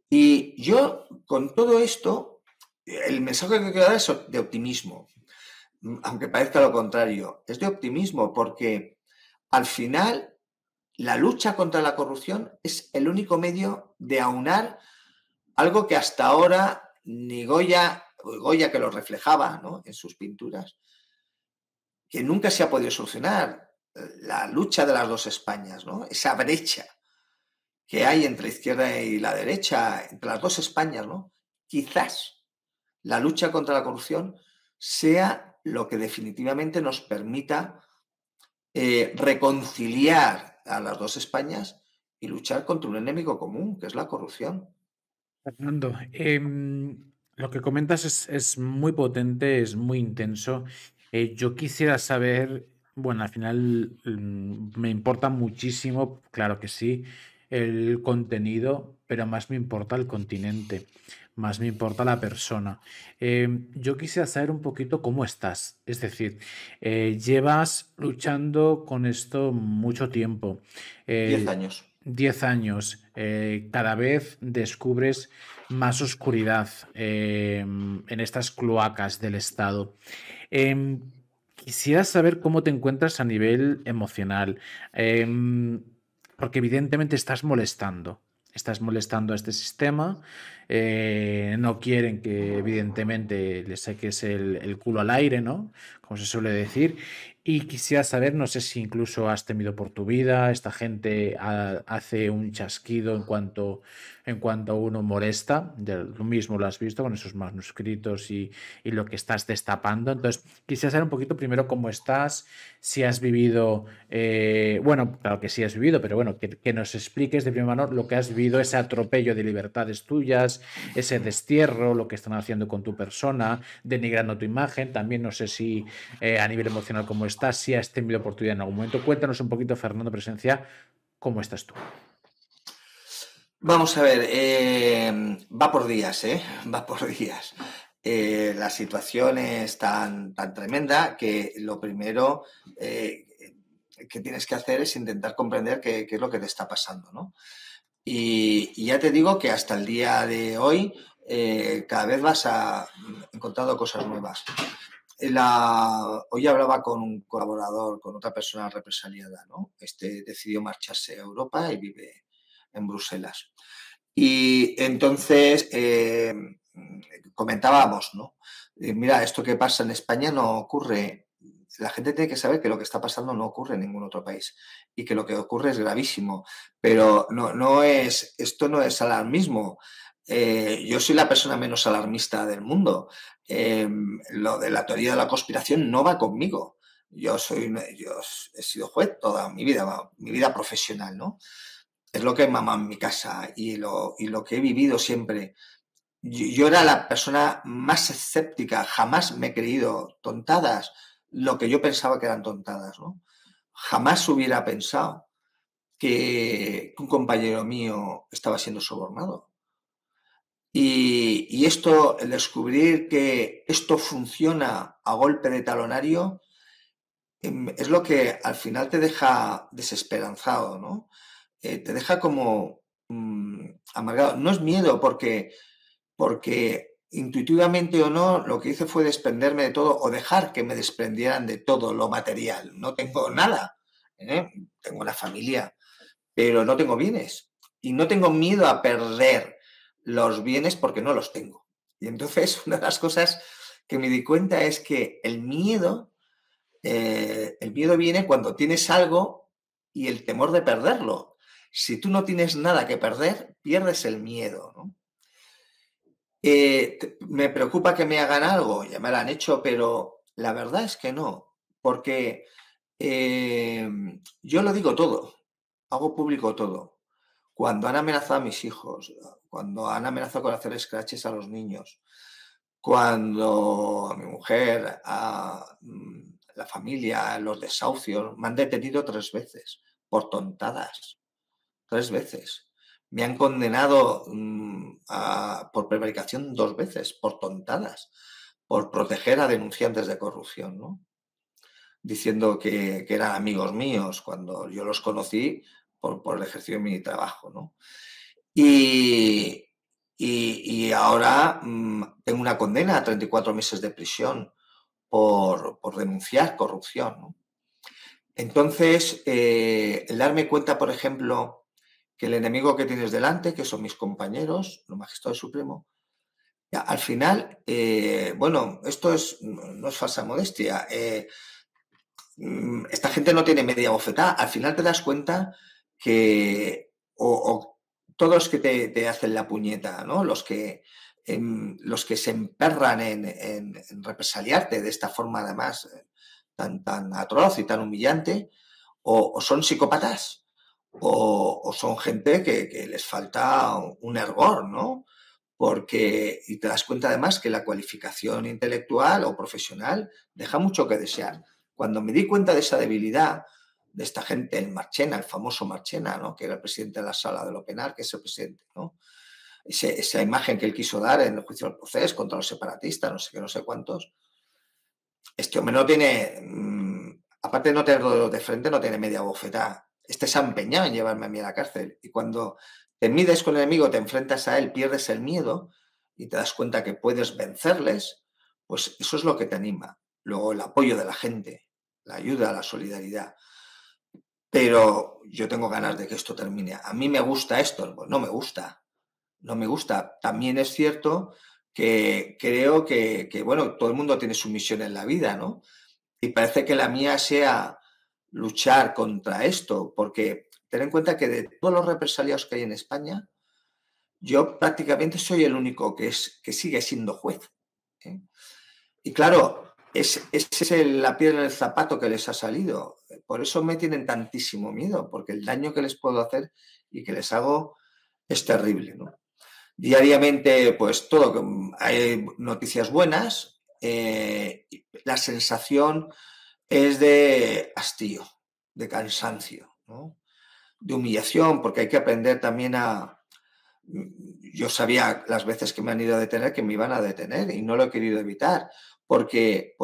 Y yo, con todo esto, el mensaje que quiero dar es de optimismo, aunque parezca lo contrario, es de optimismo porque al final la lucha contra la corrupción es el único medio de aunar algo que hasta ahora ni Goya que lo reflejaba, ¿no?, en sus pinturas, que nunca se ha podido solucionar, la lucha de las dos Españas, ¿no?, esa brecha que hay entre la izquierda y la derecha, entre las dos Españas, ¿no? Quizás la lucha contra la corrupción sea lo que definitivamente nos permita reconciliar a las dos Españas y luchar contra un enemigo común, que es la corrupción. Fernando, lo que comentas es muy potente, es muy intenso. Yo quisiera saber, bueno, al final me importa muchísimo, claro que sí, el contenido, pero más me importa el continente, más me importa la persona. Yo quisiera saber un poquito cómo estás, es decir, llevas luchando con esto mucho tiempo. 10 años. 10 años, cada vez descubres más oscuridad en estas cloacas del Estado. Quisiera saber cómo te encuentras a nivel emocional, porque evidentemente estás molestando a este sistema, no quieren que evidentemente le saques el culo al aire, ¿no? Como se suele decir. Y quisiera saber, no sé si incluso has temido por tu vida, esta gente hace un chasquido en cuanto uno molesta, lo mismo lo has visto con esos manuscritos y lo que estás destapando. Entonces, quisiera saber un poquito primero cómo estás, si has vivido, bueno, claro que sí has vivido, pero bueno, que nos expliques de primera mano lo que has vivido, ese atropello de libertades tuyas, ese destierro, lo que están haciendo con tu persona, denigrando tu imagen. También no sé si a nivel emocional cómo estás, si has tenido oportunidad en algún momento. Cuéntanos un poquito, Fernando Presencia, cómo estás tú. Vamos a ver, va por días, va por días. La situación es tan tremenda que lo primero que tienes que hacer es intentar comprender qué es lo que te está pasando, ¿no? Y ya te digo que hasta el día de hoy cada vez vas encontrando cosas nuevas. Hoy hablaba con un colaborador, con otra persona represaliada, ¿no? Decidió marcharse a Europa y vive en Bruselas. Y entonces comentábamos, ¿no? Mira, esto que pasa en España no ocurre. La gente tiene que saber que lo que está pasando no ocurre en ningún otro país y que lo que ocurre es gravísimo. Pero esto no es alarmismo. Yo soy la persona menos alarmista del mundo. Lo de la teoría de la conspiración no va conmigo. Yo he sido juez toda mi vida profesional, ¿no? Es lo que he mamado en mi casa y lo que he vivido siempre. Yo era la persona más escéptica, jamás me he creído tontadas lo que yo pensaba que eran tontadas, ¿no? Jamás hubiera pensado que un compañero mío estaba siendo sobornado. Y esto, el descubrir que esto funciona a golpe de talonario, es lo que al final te deja desesperanzado, ¿no? Te deja como amargado. No es miedo porque intuitivamente o no, lo que hice fue desprenderme de todo o dejar que me desprendieran de todo lo material. No tengo nada, tengo una familia, pero no tengo bienes. Y no tengo miedo a perder los bienes porque no los tengo. Y entonces una de las cosas que me di cuenta es que el miedo viene cuando tienes algo y el temor de perderlo. Si tú no tienes nada que perder, pierdes el miedo, ¿no? Me preocupa que me hagan algo, ya me lo han hecho, pero la verdad es que no, porque yo lo digo todo, hago público todo. Cuando han amenazado a mis hijos, cuando han amenazado con hacer scratches a los niños, cuando a mi mujer, a la familia, los desahucios, me han detenido 3 veces por tontadas, 3 veces. Me han condenado por prevaricación 2 veces, por tontadas, por proteger a denunciantes de corrupción, ¿no? Diciendo que eran amigos míos cuando yo los conocí por el ejercicio de mi trabajo, ¿no? Y ahora tengo una condena a 34 meses de prisión por denunciar corrupción, ¿no? Entonces, el darme cuenta, por ejemplo, que el enemigo que tienes delante, que son mis compañeros, los magistrados supremos, al final, bueno, esto no es falsa modestia. Esta gente no tiene media bofetada. Al final te das cuenta que o todos que te hacen la puñeta, ¿no? Los que se emperran en represaliarte de esta forma, además, tan atroz y tan humillante, o son psicópatas, o son gente que les falta un error, ¿no? Y te das cuenta además que la cualificación intelectual o profesional deja mucho que desear. Cuando me di cuenta de esa debilidad de esta gente, el Marchena, el famoso Marchena, ¿no? Que era el presidente de la Sala de lo Penal, que es el presidente, ¿no? Esa imagen que él quiso dar en el juicio del proceso contra los separatistas, no sé qué, no sé cuántos. Este hombre no tiene, aparte de no tenerlo de frente, no tiene media bofetada. Este se ha empeñado en llevarme a mí a la cárcel. Y cuando te mides con el enemigo, te enfrentas a él, pierdes el miedo y te das cuenta que puedes vencerles, pues eso es lo que te anima. Luego el apoyo de la gente, la ayuda, la solidaridad. Pero yo tengo ganas de que esto termine. A mí me gusta esto, pues no me gusta. No me gusta. También es cierto que creo que, bueno, todo el mundo tiene su misión en la vida, ¿no? Y parece que la mía sea luchar contra esto, porque ten en cuenta que de todos los represaliados que hay en España, yo prácticamente soy el único que sigue siendo juez, ¿eh? Y claro, esa es la piedra en el zapato que les ha salido. Por eso me tienen tantísimo miedo, porque el daño que les puedo hacer y que les hago es terrible, ¿no? Diariamente, pues todo, hay noticias buenas, la sensación es de hastío, de cansancio, ¿no? De humillación, porque hay que aprender también a... Yo sabía las veces que me han ido a detener que me iban a detener y no lo he querido evitar, porque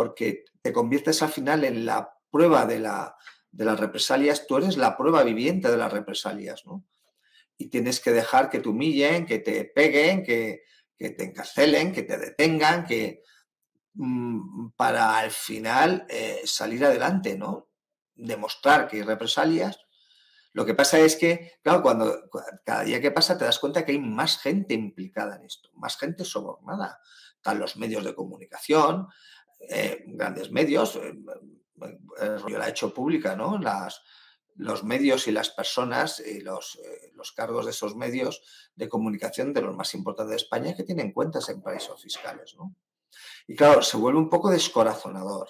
te conviertes al final en la prueba de las represalias, tú eres la prueba viviente de las represalias, ¿no? Y tienes que dejar que te humillen, que te peguen, que te encarcelen, que te detengan, para al final salir adelante, ¿no? Demostrar que hay represalias. Lo que pasa es que, claro, cada día que pasa te das cuenta que hay más gente implicada en esto, más gente sobornada. Están los medios de comunicación, grandes medios, yo la he hecho pública, ¿no? Los medios y las personas y los cargos de esos medios de comunicación de los más importantes de España que tienen cuentas en paraísos fiscales, ¿no? Y claro, se vuelve un poco descorazonador,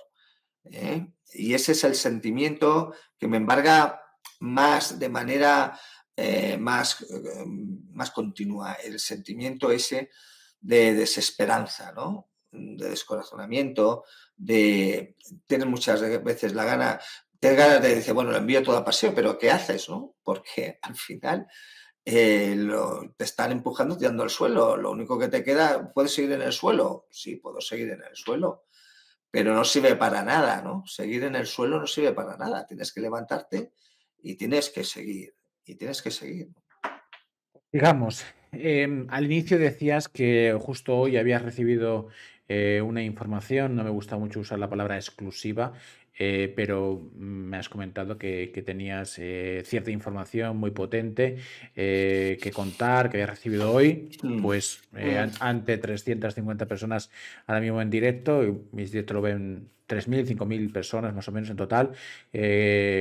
¿eh? Y ese es el sentimiento que me embarga más de manera más continua, el sentimiento ese de desesperanza, ¿no? De descorazonamiento, de tener muchas veces tener ganas de decir, bueno, lo envío todo a paseo, pero ¿qué haces, no? Porque al final te están empujando tirando al suelo. Lo único que te queda, ¿puedes seguir en el suelo? Sí, puedo seguir en el suelo, pero no sirve para nada, ¿no? Seguir en el suelo no sirve para nada. Tienes que levantarte y tienes que seguir. Y tienes que seguir. Digamos, Al inicio decías que justo hoy habías recibido una información, no me gusta mucho usar la palabra exclusiva, pero me has comentado que tenías cierta información muy potente que contar, que habías recibido hoy, Mm, pues mm. ante 350 personas ahora mismo en directo, y mis directos lo ven 3.000, 5.000 personas más o menos en total.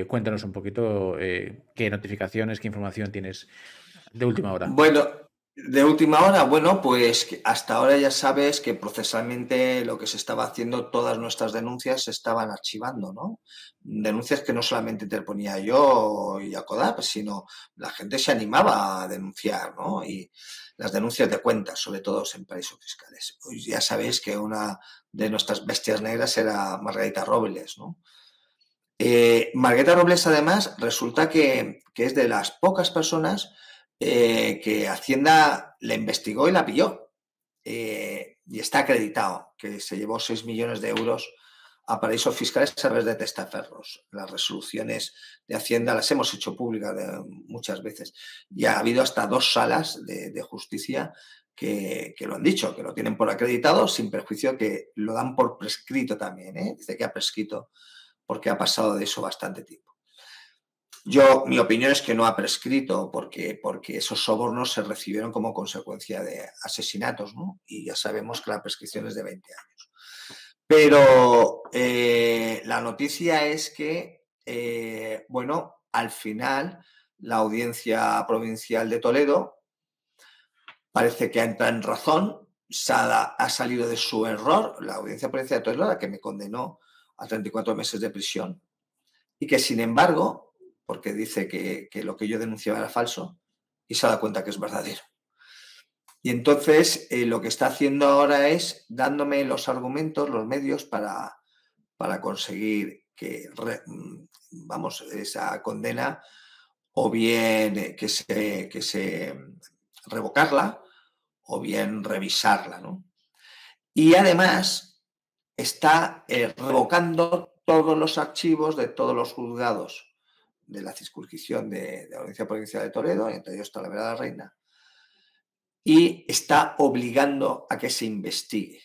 Cuéntanos un poquito qué notificaciones, qué información tienes de última hora. Bueno, de última hora, bueno, pues hasta ahora ya sabes que procesalmente lo que se estaba haciendo, todas nuestras denuncias se estaban archivando, ¿no? Denuncias que no solamente interponía yo y Acodap, sino la gente se animaba a denunciar, ¿no? Y las denuncias de cuentas, sobre todo en paraísos fiscales. Pues ya sabéis que una de nuestras bestias negras era Margarita Robles, ¿no? Margarita Robles, además, resulta que es de las pocas personas que Hacienda le investigó y la pilló. Y está acreditado que se llevó 6 millones de euros a paraísos fiscales a través de testaferros. Las resoluciones de Hacienda las hemos hecho públicas muchas veces. Y ha habido hasta 2 salas de justicia que lo han dicho, que lo tienen por acreditado, sin perjuicio que lo dan por prescrito también. Dice que ha prescrito porque ha pasado de eso bastante tiempo. Mi opinión es que no ha prescrito porque esos sobornos se recibieron como consecuencia de asesinatos, ¿no? Y ya sabemos que la prescripción es de 20 años. Pero la noticia es que, bueno, al final la Audiencia Provincial de Toledo parece que ha entrado en razón, ha salido de su error, la Audiencia Provincial de Toledo, la que me condenó a 34 meses de prisión, y que sin embargo, porque dice que lo que yo denunciaba era falso, y se da cuenta que es verdadero. Y entonces lo que está haciendo ahora es dándome los argumentos, los medios para conseguir vamos, esa condena o bien que se revocarla o bien revisarla, ¿no? Y además está revocando todos los archivos de todos los juzgados de la circunscripción de la Audiencia Provincial de Toledo, entre ellos Talavera de la Reina, y está obligando a que se investigue,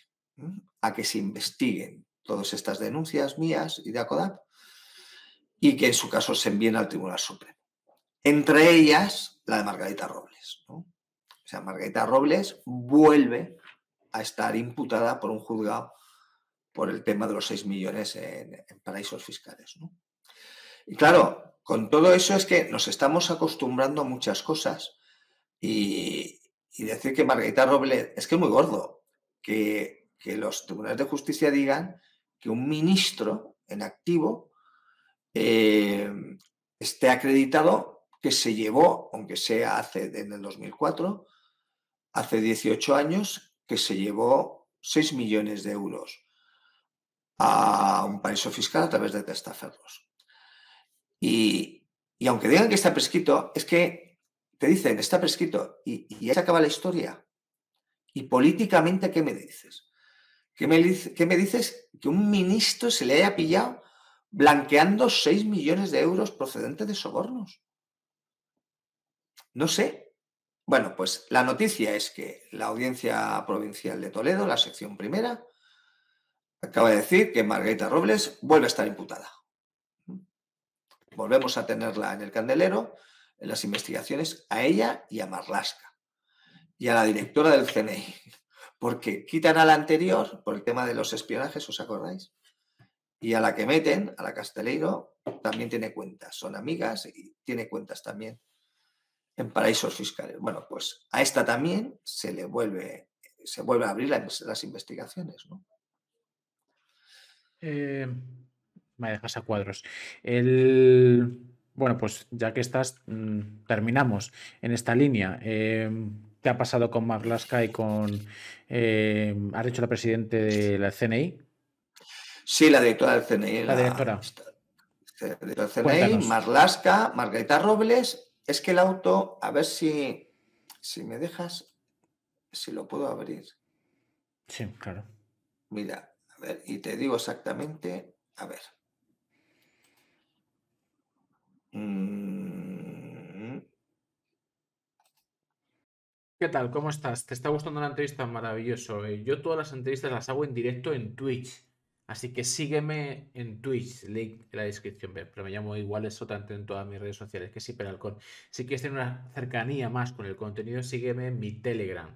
a que se investiguen todas estas denuncias mías y de Acodap y que en su caso se envíen al Tribunal Supremo. Entre ellas, la de Margarita Robles, ¿no? O sea, Margarita Robles vuelve a estar imputada por un juzgado por el tema de los 6 millones en paraísos fiscales, ¿no? Y claro, con todo eso es que nos estamos acostumbrando a muchas cosas y decir que Margarita Robles es que es muy gordo que los tribunales de justicia digan que un ministro en activo esté acreditado que se llevó, aunque sea en el 2004, hace 18 años, que se llevó 6 millones de euros a un paraíso fiscal a través de testaferros. Y aunque digan que está prescrito, es que te dicen, está prescrito, y ahí se acaba la historia. ¿Y políticamente qué me dices? ¿Qué me dices que un ministro se le haya pillado blanqueando 6 millones de euros procedentes de sobornos? No sé. Bueno, pues la noticia es que la Audiencia Provincial de Toledo, la sección primera, acaba de decir que Margarita Robles vuelve a estar imputada. Volvemos a tenerla en el candelero, en las investigaciones, a ella y a Marlaska, y a la directora del CNI, porque quitan a la anterior por el tema de los espionajes, ¿os acordáis? Y a la que meten, a la Casteleiro, también tiene cuentas, son amigas y tiene cuentas también en paraísos fiscales. Bueno, pues a esta también se vuelve a abrir las investigaciones, ¿no? Me dejas a cuadros. Bueno, pues ya que estás, terminamos en esta línea. ¿Qué ha pasado con Marlaska y con... ¿has dicho la presidente de la CNI? Sí, la directora del CNI, La directora. del CNI, Cuéntanos. Marlaska, Margarita Robles. Es que el auto, a ver si me dejas, si lo puedo abrir. Sí, claro. Mira, a ver, y te digo exactamente, a ver. ¿Qué tal? ¿Cómo estás? ¿Te está gustando la entrevista? Maravilloso. Yo todas las entrevistas las hago en directo en Twitch. Así que sígueme en Twitch, link en la descripción. Pero me llamo igual eso tanto en todas mis redes sociales, que es Hiperalcón. Si quieres tener una cercanía más con el contenido, sígueme en mi Telegram.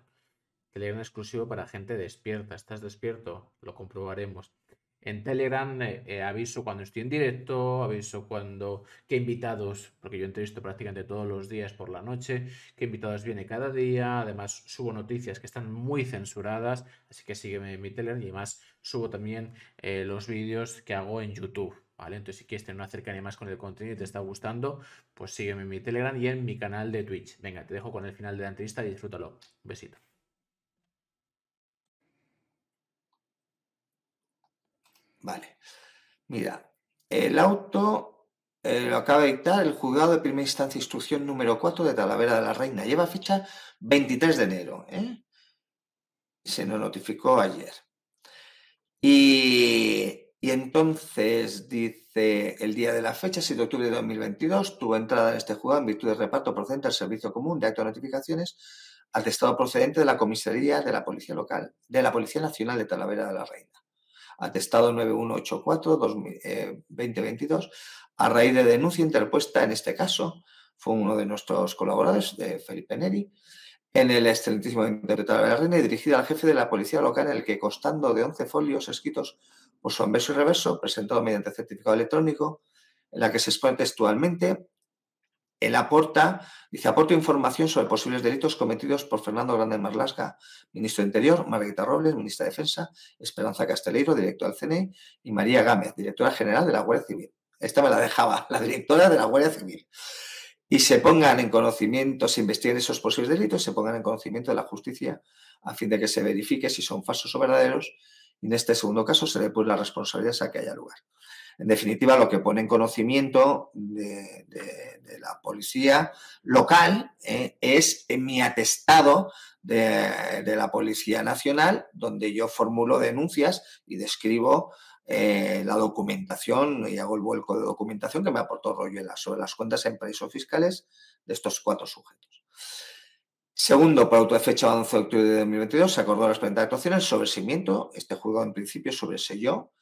Telegram exclusivo para gente despierta. ¿Estás despierto? Lo comprobaremos. En Telegram aviso cuando estoy en directo, aviso cuando qué invitados, porque yo entrevisto prácticamente todos los días por la noche, qué invitados viene cada día. Además subo noticias que están muy censuradas, así que sígueme en mi Telegram y además subo también los vídeos que hago en YouTube. ¿Vale? Entonces, si quieres tener una cercanía más con el contenido y te está gustando, pues sígueme en mi Telegram y en mi canal de Twitch. Venga, te dejo con el final de la entrevista y disfrútalo. Un besito. Vale. Mira, el auto lo acaba de dictar el juzgado de primera instancia instrucción número 4 de Talavera de la Reina. Lleva fecha 23 de enero. Se nos notificó ayer. Y entonces dice, el día de la fecha, 7 de octubre de 2022, tuvo entrada en este juzgado en virtud del reparto procedente del Servicio Común de Acto de Notificaciones atestado procedente de la Comisaría de la Policía Local, de la Policía Nacional de Talavera de la Reina. Atestado 9184-2022, a raíz de denuncia interpuesta en este caso, fue uno de nuestros colaboradores, de Felipe Neri, en el excelentísimo Ayuntamiento de Talavera de la Reina y dirigida al jefe de la Policía Local, en el que, constando de 11 folios escritos por su anverso y reverso, presentado mediante certificado electrónico, en la que se expone textualmente, él aporta información sobre posibles delitos cometidos por Fernando Grande Marlasca, ministro de Interior, Margarita Robles, ministra de Defensa, Esperanza Casteleiro, directora del CNI, y María Gámez, directora general de la Guardia Civil. Esta me la dejaba, la directora de la Guardia Civil. Y se pongan en conocimiento, se investiguen esos posibles delitos, se pongan en conocimiento de la justicia a fin de que se verifique si son falsos o verdaderos, y en este segundo caso se depure las responsabilidades a que haya lugar. En definitiva, lo que pone en conocimiento de la policía local es mi atestado de la Policía Nacional, donde yo formulo denuncias y describo la documentación y hago el vuelco de documentación que me aportó Royuela sobre las cuentas en paraísos fiscales de estos 4 sujetos. Segundo, por auto de fecha 11 de octubre de 2022, se acordó las presentes actuaciones sobre seguimiento. Este juzgado en principio sobreseyó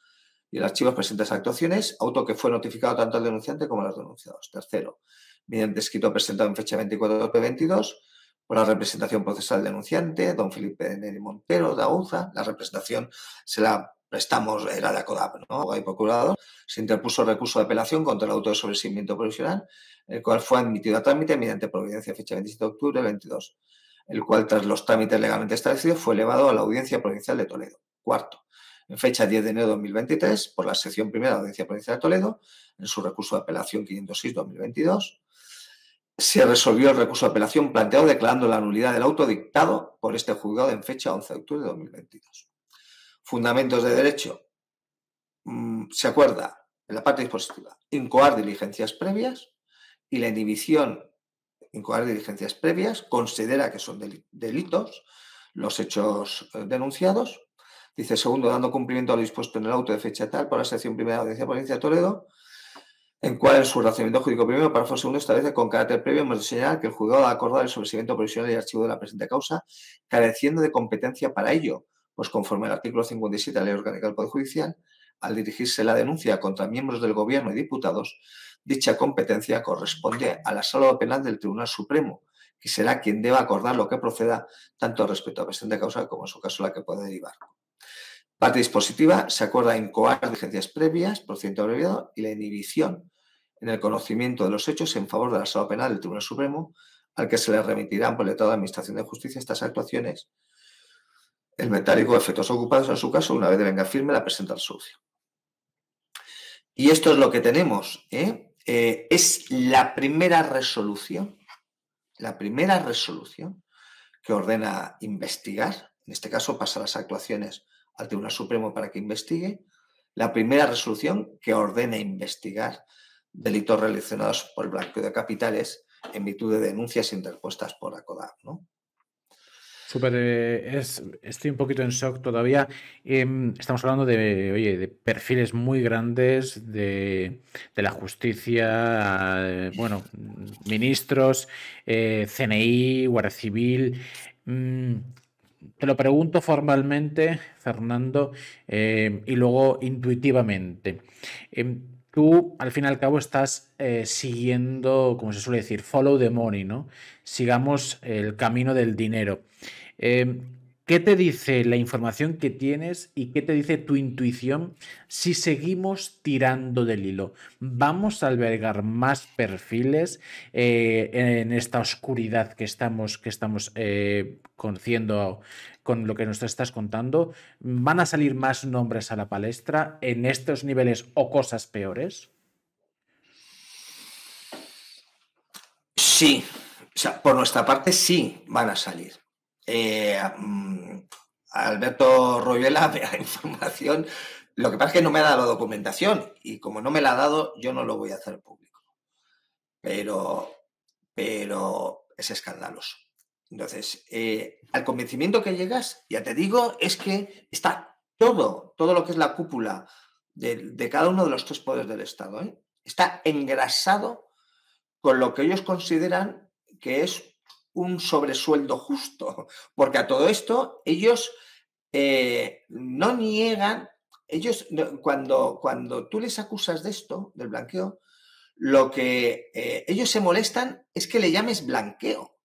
y el archivo presenta esas actuaciones, auto que fue notificado tanto al denunciante como a los denunciados. Tercero, mediante escrito presentado en fecha 24 de octubre de 2022, por la representación procesal del denunciante, don Felipe Neri Montero de Agauza, la representación se la prestamos, era de ACODAP, ¿no? Abogado y procurador, se interpuso recurso de apelación contra el auto de sobreseimiento provisional, el cual fue admitido a trámite mediante providencia fecha 27 de octubre de 22, el cual, tras los trámites legalmente establecidos, fue elevado a la Audiencia Provincial de Toledo. Cuarto, en fecha 10 de enero de 2023, por la sección primera de la Audiencia Provincial de Toledo, en su recurso de apelación 506-2022, se resolvió el recurso de apelación planteado declarando la nulidad del auto dictado por este juzgado en fecha 11 de octubre de 2022. Fundamentos de derecho. Se acuerda en la parte dispositiva incoar diligencias previas y la inhibición incoar diligencias previas considera que son delitos los hechos denunciados. Dice, segundo, dando cumplimiento a lo dispuesto en el auto de fecha tal por la sección primera de la Audiencia Provincial de Toledo, en cual en su razonamiento jurídico primero, párrafo segundo, establece con carácter previo, hemos de señalar que el juzgado ha acordado el sobreseimiento provisional y archivo de la presente causa, careciendo de competencia para ello, pues conforme al artículo 57 de la Ley Orgánica del Poder Judicial, al dirigirse la denuncia contra miembros del Gobierno y diputados, dicha competencia corresponde a la Sala Penal del Tribunal Supremo, que será quien deba acordar lo que proceda, tanto respecto a la presente causa como en su caso la que puede derivar. Parte dispositiva, se acuerda incoar diligencias previas, procedimiento abreviado, y la inhibición en el conocimiento de los hechos en favor de la Sala Penal del Tribunal Supremo, al que se le remitirán por letrado de Administración de Justicia estas actuaciones, el metálico de efectos ocupados en su caso, una vez venga firme la presente resolución. Y esto es lo que tenemos. Es la primera resolución que ordena investigar, en este caso pasa las actuaciones al Tribunal Supremo para que investigue, la primera resolución que ordena investigar delitos relacionados por el blanqueo de capitales en virtud de denuncias interpuestas por ACODAP, ¿no? Súper, estoy un poquito en shock todavía. Estamos hablando de perfiles muy grandes de la justicia, bueno, ministros, CNI, Guardia Civil. Te lo pregunto formalmente, Fernando, y luego intuitivamente. Tú, al fin y al cabo, estás siguiendo, como se suele decir, follow the money, ¿no? Sigamos el camino del dinero. Eh, ¿Qué te dice la información que tienes y qué te dice tu intuición si seguimos tirando del hilo? ¿Vamos a albergar más perfiles en esta oscuridad que estamos conociendo con lo que nos estás contando? ¿Van a salir más nombres a la palestra en estos niveles o cosas peores? Sí, o sea, por nuestra parte sí van a salir. Alberto Royuela me da información. Lo que pasa es que no me ha dado la documentación y como no me la ha dado, yo no lo voy a hacer público. Pero es escandaloso. Entonces, al convencimiento que llegas, ya te digo, es que está todo lo que es la cúpula de cada uno de los 3 poderes del Estado, está engrasado con lo que ellos consideran que es un sobresueldo justo, porque a todo esto ellos no niegan, cuando tú les acusas de esto, del blanqueo, lo que ellos se molestan es que le llames blanqueo,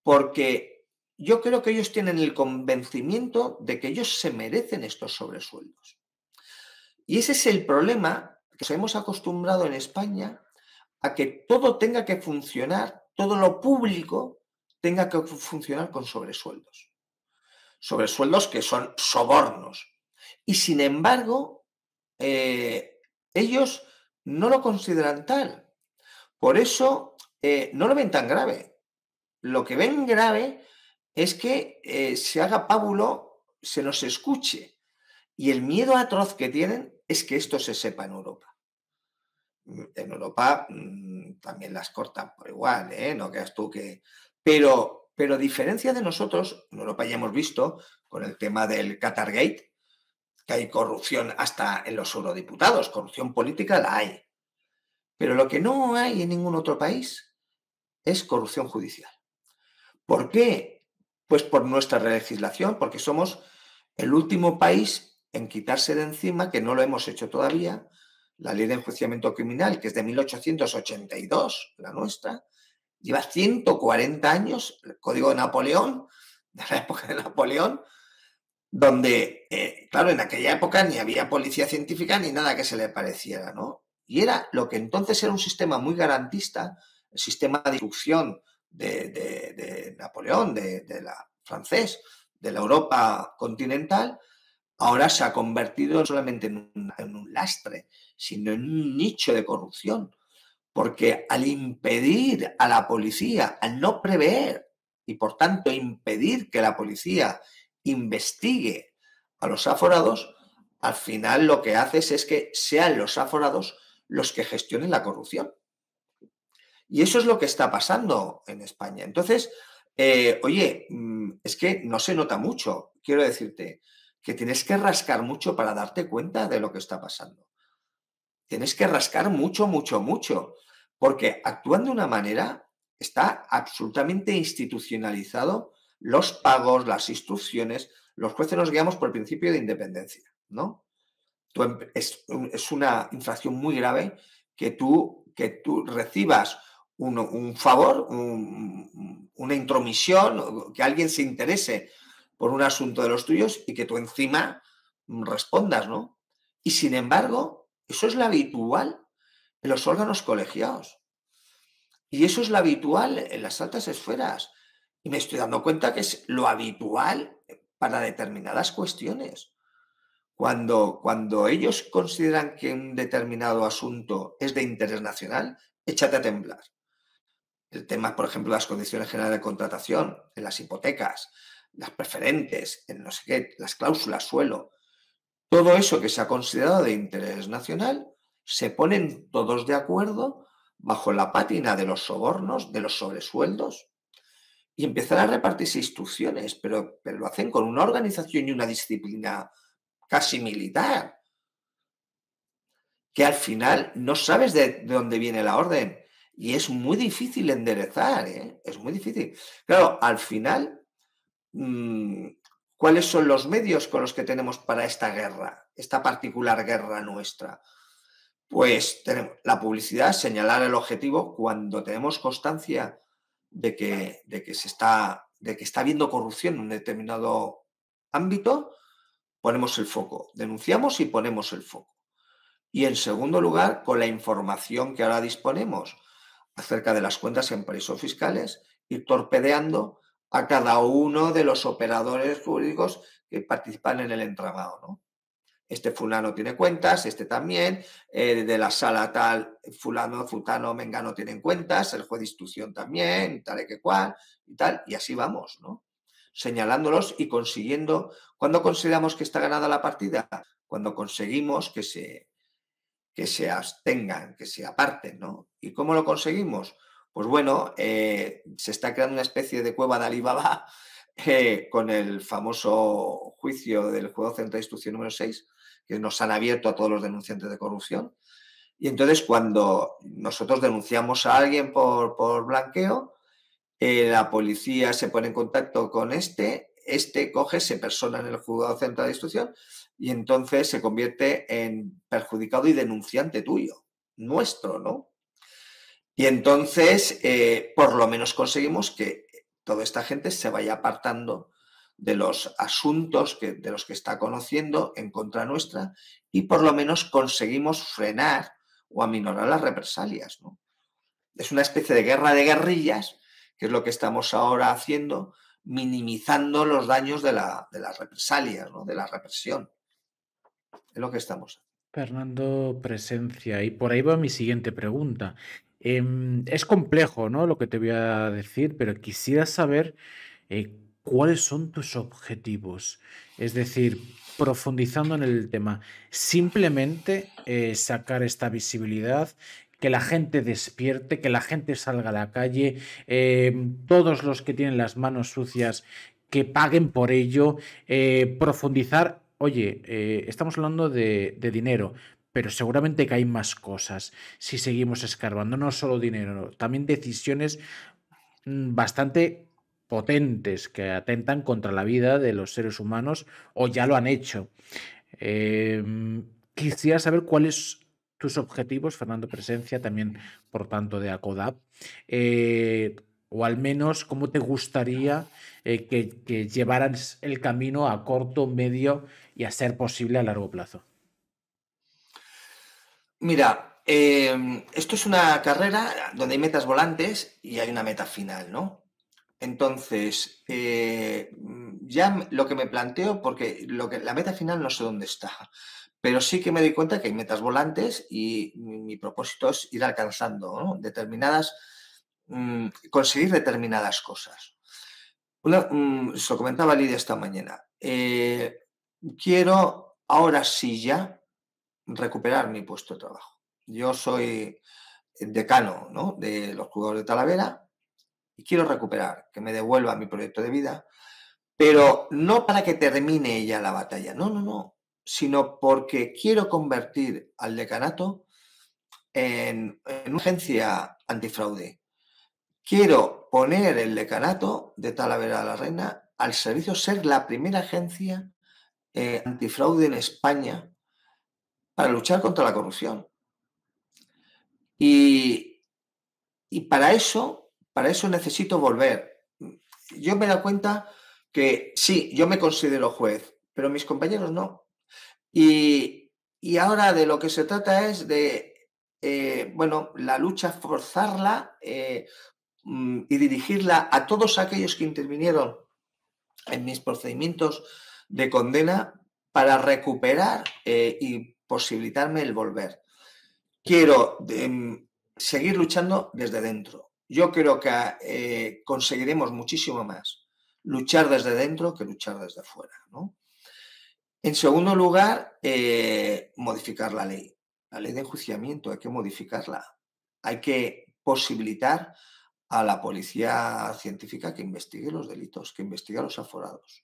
porque yo creo que ellos tienen el convencimiento de que ellos se merecen estos sobresueldos. Y ese es el problema que nos hemos acostumbrado en España a que todo tenga que funcionar, todo lo público tenga que funcionar con sobresueldos. Sobresueldos que son sobornos. Y sin embargo, ellos no lo consideran tal. Por eso no lo ven tan grave. Lo que ven grave es que se haga pábulo, se nos escuche. Y el miedo atroz que tienen es que esto se sepa en Europa. En Europa también las cortan por igual, no creas tú que... Pero a diferencia de nosotros, en Europa ya hemos visto con el tema del Qatargate, que hay corrupción hasta en los eurodiputados, corrupción política la hay. Pero lo que no hay en ningún otro país es corrupción judicial. ¿Por qué? Pues por nuestra legislación, porque somos el último país en quitarse de encima, que no lo hemos hecho todavía, la ley de enjuiciamiento criminal, que es de 1882, la nuestra, lleva 140 años, el Código de Napoleón, de la época de Napoleón, donde, claro, en aquella época ni había policía científica ni nada que se le pareciera, ¿no? Y era lo que entonces era un sistema muy garantista, el sistema de instrucción de Napoleón, de la francés, de la Europa continental, ahora se ha convertido no solamente en un lastre, sino en un nicho de corrupción. Porque al impedir a la policía, al no prever y por tanto impedir que la policía investigue a los aforados, al final lo que haces es que sean los aforados los que gestionen la corrupción. Y eso es lo que está pasando en España. Entonces, oye, es que no se nota mucho. Quiero decirte que tienes que rascar mucho para darte cuenta de lo que está pasando. Tienes que rascar mucho, mucho, mucho, porque actúan de una manera, está absolutamente institucionalizado los pagos, las instrucciones. Los jueces nos guiamos por el principio de independencia, ¿no? Es una infracción muy grave que tú recibas un favor, una intromisión, que alguien se interese por un asunto de los tuyos y que tú encima respondas, ¿no? Y sin embargo, eso es lo habitual en los órganos colegiados. Y eso es lo habitual en las altas esferas. Y me estoy dando cuenta que es lo habitual para determinadas cuestiones. Cuando ellos consideran que un determinado asunto es de interés nacional, échate a temblar. El tema, por ejemplo, las condiciones generales de contratación, en las hipotecas, las preferentes, en no sé qué, las cláusulas suelo, todo eso que se ha considerado de interés nacional, se ponen todos de acuerdo bajo la pátina de los sobornos, de los sobresueldos, y empiezan a repartirse instrucciones, pero lo hacen con una organización y una disciplina casi militar, que al final no sabes de dónde viene la orden y es muy difícil enderezar, es muy difícil. Claro, al final ¿cuáles son los medios con los que tenemos para esta guerra, esta particular guerra nuestra? Pues tenemos la publicidad, señalar el objetivo cuando tenemos constancia de que está habiendo corrupción en un determinado ámbito, ponemos el foco, denunciamos y ponemos el foco. Y en segundo lugar, con la información que ahora disponemos acerca de las cuentas en paraísos fiscales, ir torpedeando a cada uno de los operadores jurídicos que participan en el entramado, ¿no? Este fulano tiene cuentas, este también, de la sala tal, fulano, futano, mengano tienen cuentas, el juez de instrucción también, tal y que cual, y tal, y así vamos, ¿no? Señalándolos y consiguiendo. ¿Cuándo consideramos que está ganada la partida? Cuando conseguimos que se abstengan, que se aparten, ¿no? ¿Y cómo lo conseguimos? Pues bueno, se está creando una especie de cueva de Alibaba con el famoso juicio del Juzgado Central de Instrucción número 6, que nos han abierto a todos los denunciantes de corrupción. Y entonces, cuando nosotros denunciamos a alguien por blanqueo, la policía se pone en contacto con este coge, se persona en el Juzgado Central de Instrucción y entonces se convierte en perjudicado y denunciante tuyo, nuestro, ¿no? Y entonces, por lo menos conseguimos que toda esta gente se vaya apartando de los asuntos de los que está conociendo en contra nuestra y por lo menos conseguimos frenar o aminorar las represalias, ¿no? Es una especie de guerra de guerrillas, que es lo que estamos ahora haciendo, minimizando los daños de las represalias, ¿no? De la represión. Es lo que estamos haciendo. Fernando Presencia, y por ahí va mi siguiente pregunta. Es complejo, ¿no?, lo que te voy a decir, pero quisiera saber cuáles son tus objetivos. Es decir, profundizando en el tema, simplemente sacar esta visibilidad, que la gente despierte, que la gente salga a la calle, todos los que tienen las manos sucias que paguen por ello, profundizar. Oye, estamos hablando de dinero, pero seguramente que hay más cosas si seguimos escarbando, no solo dinero, también decisiones bastante potentes que atentan contra la vida de los seres humanos o ya lo han hecho. Quisiera saber cuáles tus objetivos, Fernando Presencia, también por tanto de ACODAP, o al menos cómo te gustaría que llevaras el camino a corto, medio y a ser posible a largo plazo. Mira, esto es una carrera donde hay metas volantes y hay una meta final, ¿no? Entonces, ya lo que me planteo, porque la meta final no sé dónde está, pero sí que me doy cuenta que hay metas volantes y mi propósito es ir alcanzando, ¿no? Conseguir determinadas cosas. Se lo comentaba Lidia esta mañana. Quiero ahora sí ya recuperar mi puesto de trabajo. Yo soy decano, ¿no?, de los juzgados de Talavera y quiero recuperar, que me devuelva mi proyecto de vida, pero no para que termine ya la batalla, no, sino porque quiero convertir al decanato en una agencia antifraude. Quiero poner el decanato de Talavera de la Reina al servicio, ser la primera agencia antifraude en España para luchar contra la corrupción. Y para eso necesito volver. Yo me he dado cuenta que sí, yo me considero juez, pero mis compañeros no. Y ahora de lo que se trata es de, la lucha, forzarla y dirigirla a todos aquellos que intervinieron en mis procedimientos de condena para recuperar y posibilitarme el volver. Quiero seguir luchando desde dentro. Yo creo que conseguiremos muchísimo más luchar desde dentro que luchar desde fuera, ¿no? En segundo lugar, modificar la ley. La ley de enjuiciamiento hay que modificarla. Hay que posibilitar a la policía científica que investigue los delitos, que investigue a los aforados.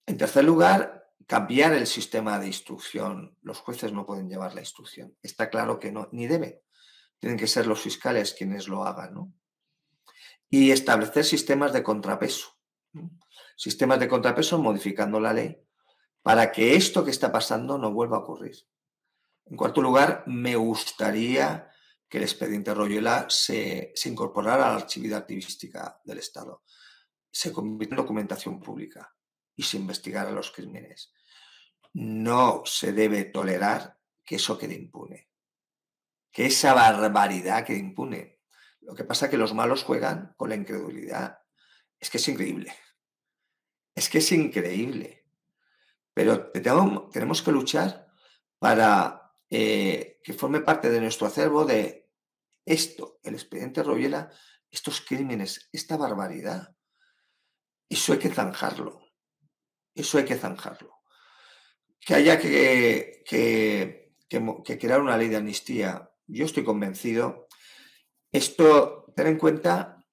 En tercer lugar, cambiar el sistema de instrucción. Los jueces no pueden llevar la instrucción. Está claro que no, ni deben. Tienen que ser los fiscales quienes lo hagan, ¿no? Y establecer sistemas de contrapeso. sistemas de contrapeso, modificando la ley para que esto que está pasando no vuelva a ocurrir. En cuarto lugar, me gustaría que el expediente Royuela se incorporara a la archividad activística del Estado, se convirtiera en documentación pública y se investigara los crímenes. No se debe tolerar que eso quede impune, que esa barbaridad quede impune. Lo que pasa es que los malos juegan con la incredulidad. Es que es increíble. Es que es increíble. Pero tenemos que luchar para que forme parte de nuestro acervo de esto, el expediente Royuela, estos crímenes, esta barbaridad. Eso hay que zanjarlo. Eso hay que zanjarlo. Que haya que crear una ley de amnistía, yo estoy convencido. Esto, ten en cuenta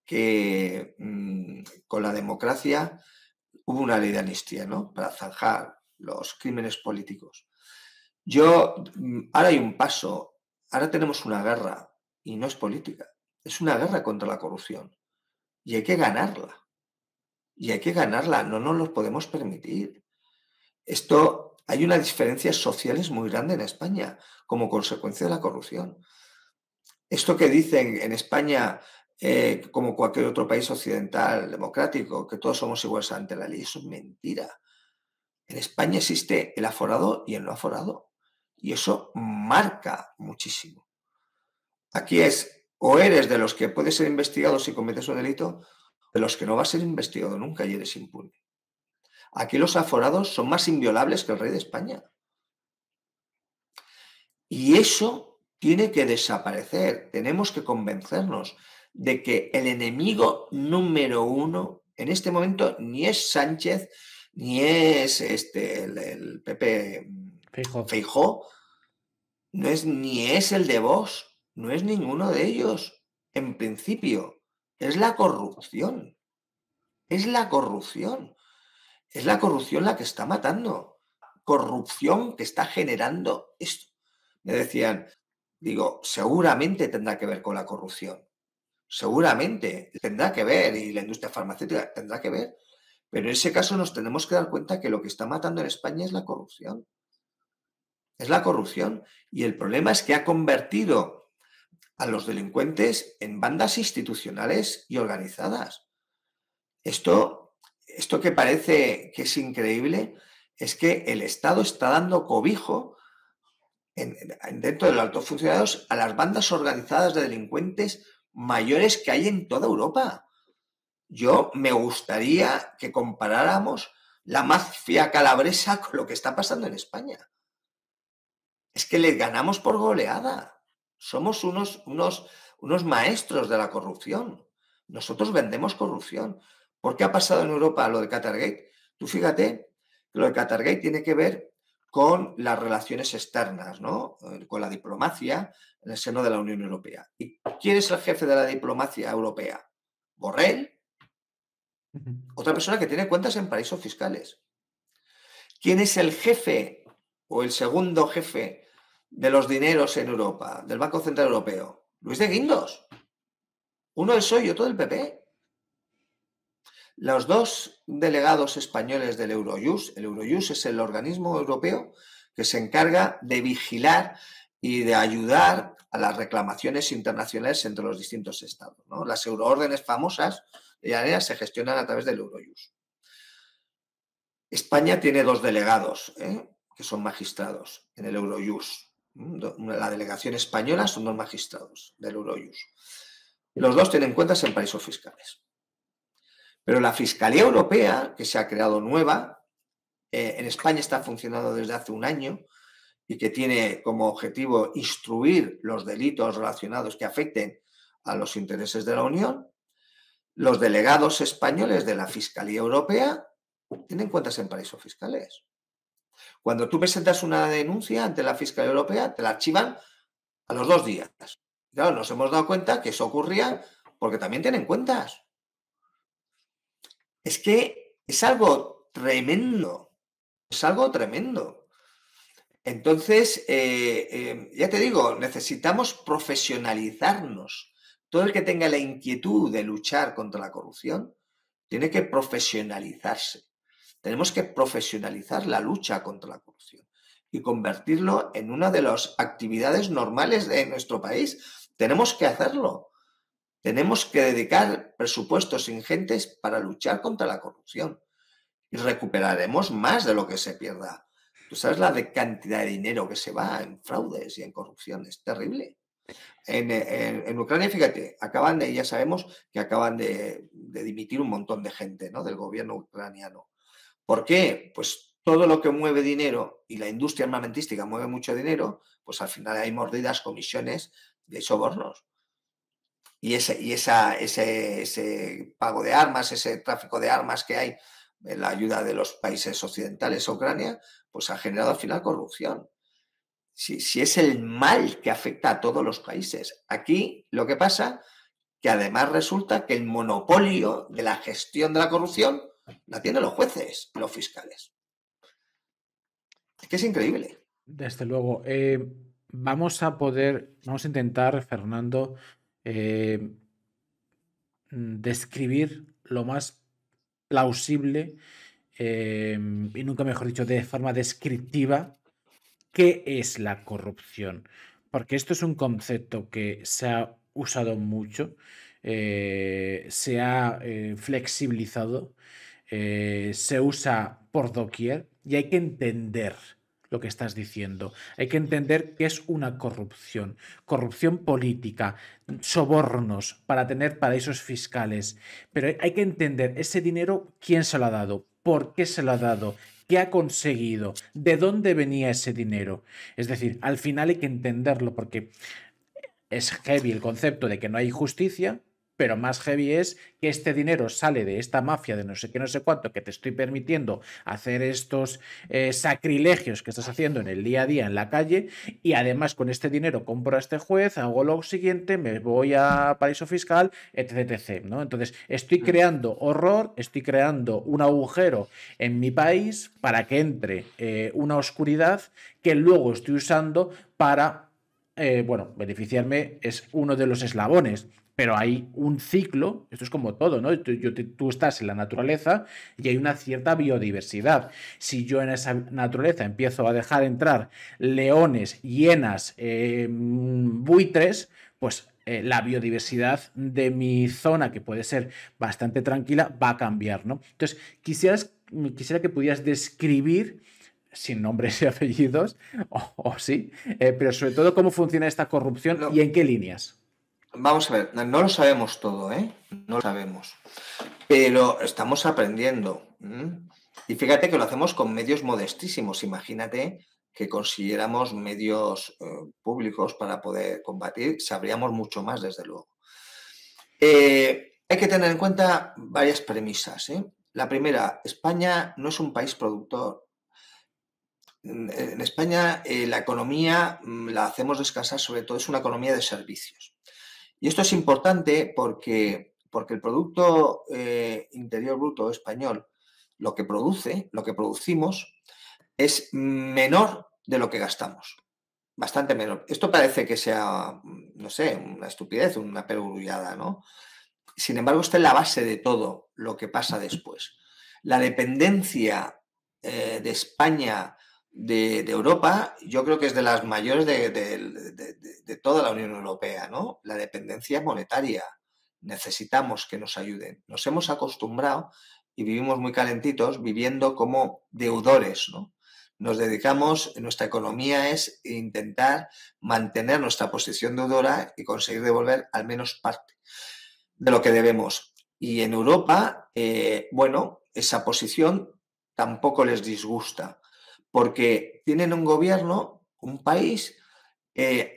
que con la democracia hubo una ley de amnistía, ¿no? Para zanjar los crímenes políticos. Ahora hay un paso, ahora tenemos una guerra y no es política, es una guerra contra la corrupción y hay que ganarla. Y hay que ganarla, no nos lo podemos permitir. Hay unas diferencias sociales muy grandes en España como consecuencia de la corrupción. Esto que dicen en España, como cualquier otro país occidental democrático, que todos somos iguales ante la ley, eso es mentira. En España existe el aforado y el no aforado. Y eso marca muchísimo. Aquí o eres de los que puedes ser investigado si cometes un delito, de los que no vas a ser investigado nunca y eres impune. Aquí los aforados son más inviolables que el rey de España. Y eso tiene que desaparecer. Tenemos que convencernos de que el enemigo número uno en este momento ni es Sánchez, ni es el PP Feijóo, ni es el de Vox, no es ninguno de ellos. En principio, es la corrupción. Es la corrupción. Es la corrupción la que está matando. Corrupción que está generando esto. Me decían, seguramente tendrá que ver con la corrupción. Seguramente tendrá que ver, y la industria farmacéutica tendrá que ver. Pero en ese caso nos tenemos que dar cuenta que lo que está matando en España es la corrupción. Es la corrupción. Y el problema es que ha convertido a los delincuentes en bandas institucionales y organizadas. Esto que parece que es increíble es que el Estado está dando cobijo dentro de los altos funcionarios a las bandas organizadas de delincuentes mayores que hay en toda Europa. Yo me gustaría que comparáramos la mafia calabresa con lo que está pasando en España. Es que les ganamos por goleada. Somos unos maestros de la corrupción. Nosotros vendemos corrupción. ¿Por qué ha pasado en Europa lo de Qatargate? Tú fíjate que lo de Qatargate tiene que ver con las relaciones externas, ¿no? Con la diplomacia en el seno de la Unión Europea. ¿Y quién es el jefe de la diplomacia europea? Borrell, otra persona que tiene cuentas en paraísos fiscales. ¿Quién es el jefe o el segundo jefe de los dineros en Europa, del Banco Central Europeo? Luis de Guindos. Uno del PSOE y otro del PP. Los dos delegados españoles del Eurojust, el Eurojust es el organismo europeo que se encarga de vigilar y de ayudar a las reclamaciones internacionales entre los distintos estados, ¿no? Las euroórdenes famosas se gestionan a través del Eurojust. España tiene dos delegados, que son magistrados en el Eurojust. La delegación española son dos magistrados del Eurojust. Los dos tienen cuentas en paraísos fiscales. Pero la Fiscalía Europea, que se ha creado nueva, en España está funcionando desde hace un año y que tiene como objetivo instruir los delitos relacionados que afecten a los intereses de la Unión, los delegados españoles de la Fiscalía Europea tienen cuentas en paraísos fiscales. Cuando tú presentas una denuncia ante la Fiscalía Europea, te la archivan a los 2 días. Claro, nos hemos dado cuenta que eso ocurría porque también tienen cuentas. Es que es algo tremendo. Es algo tremendo. Entonces, ya te digo, necesitamos profesionalizarnos. Todo el que tenga la inquietud de luchar contra la corrupción tiene que profesionalizarse. Tenemos que profesionalizar la lucha contra la corrupción y convertirlo en una de las actividades normales de nuestro país. Tenemos que hacerlo. Tenemos que dedicar presupuestos ingentes para luchar contra la corrupción y recuperaremos más de lo que se pierda. ¿Tú sabes la cantidad de dinero que se va en fraudes y en corrupción? Es terrible. En Ucrania, fíjate, ya sabemos que acaban de dimitir un montón de gente, ¿no?, del gobierno ucraniano. ¿Por qué? Pues todo lo que mueve dinero, y la industria armamentística mueve mucho dinero, pues al final hay mordidas, comisiones de sobornos. Y ese pago de armas, ese tráfico de armas que hay en la ayuda de los países occidentales a Ucrania, pues ha generado al final corrupción. Si es el mal que afecta a todos los países. Aquí lo que pasa que además resulta que el monopolio de la gestión de la corrupción la tienen los jueces y los fiscales. Es que es increíble. Desde luego. Vamos a intentar, Fernando, describir lo más plausible y nunca mejor dicho, de forma descriptiva, qué es la corrupción. Porque esto es un concepto que se ha usado mucho, se ha flexibilizado, se usa por doquier y hay que entender lo que estás diciendo. Hay que entender qué es una corrupción. Corrupción política, sobornos para tener paraísos fiscales. Pero hay que entender ese dinero, quién se lo ha dado, por qué se lo ha dado, qué ha conseguido, de dónde venía ese dinero. Es decir, al final hay que entenderlo porque es heavy el concepto de que no hay justicia, pero más heavy es que este dinero sale de esta mafia de no sé qué, no sé cuánto, que te estoy permitiendo hacer estos sacrilegios que estás haciendo en el día a día en la calle, y además con este dinero compro a este juez, hago lo siguiente, me voy a paraíso fiscal, etc, etc, ¿no? Entonces estoy creando horror, estoy creando un agujero en mi país para que entre una oscuridad que luego estoy usando para beneficiarme. Es uno de los eslabones, pero hay un ciclo. Esto es como todo, ¿no? Tú estás en la naturaleza y hay una cierta biodiversidad. Si yo en esa naturaleza empiezo a dejar entrar leones, hienas, buitres, pues la biodiversidad de mi zona, que puede ser bastante tranquila, va a cambiar, ¿no? Entonces, quisiera que pudieras describir, sin nombres y apellidos, o sí, pero sobre todo cómo funciona esta corrupción y en qué líneas. Vamos a ver, no lo sabemos todo, ¿eh? No lo sabemos, pero estamos aprendiendo. Y fíjate que lo hacemos con medios modestísimos. Imagínate que consiguiéramos medios públicos para poder combatir, sabríamos mucho más, desde luego. Hay que tener en cuenta varias premisas, ¿eh? La primera, España no es un país productor. En España la economía la hacemos descansar, sobre todo es una economía de servicios. Y esto es importante porque el Producto Interior Bruto español, lo que producimos, es menor de lo que gastamos. Bastante menor. Esto parece que sea, no sé, una estupidez, una perogrullada, ¿no? Sin embargo, esta es la base de todo lo que pasa después. La dependencia de España de Europa, yo creo que es de las mayores de toda la Unión Europea, ¿no? La dependencia monetaria. Necesitamos que nos ayuden. Nos hemos acostumbrado y vivimos muy calentitos viviendo como deudores, ¿no? Nos dedicamos, nuestra economía es intentar mantener nuestra posición deudora y conseguir devolver al menos parte de lo que debemos. Y en Europa, esa posición tampoco les disgusta, porque tienen un gobierno, un país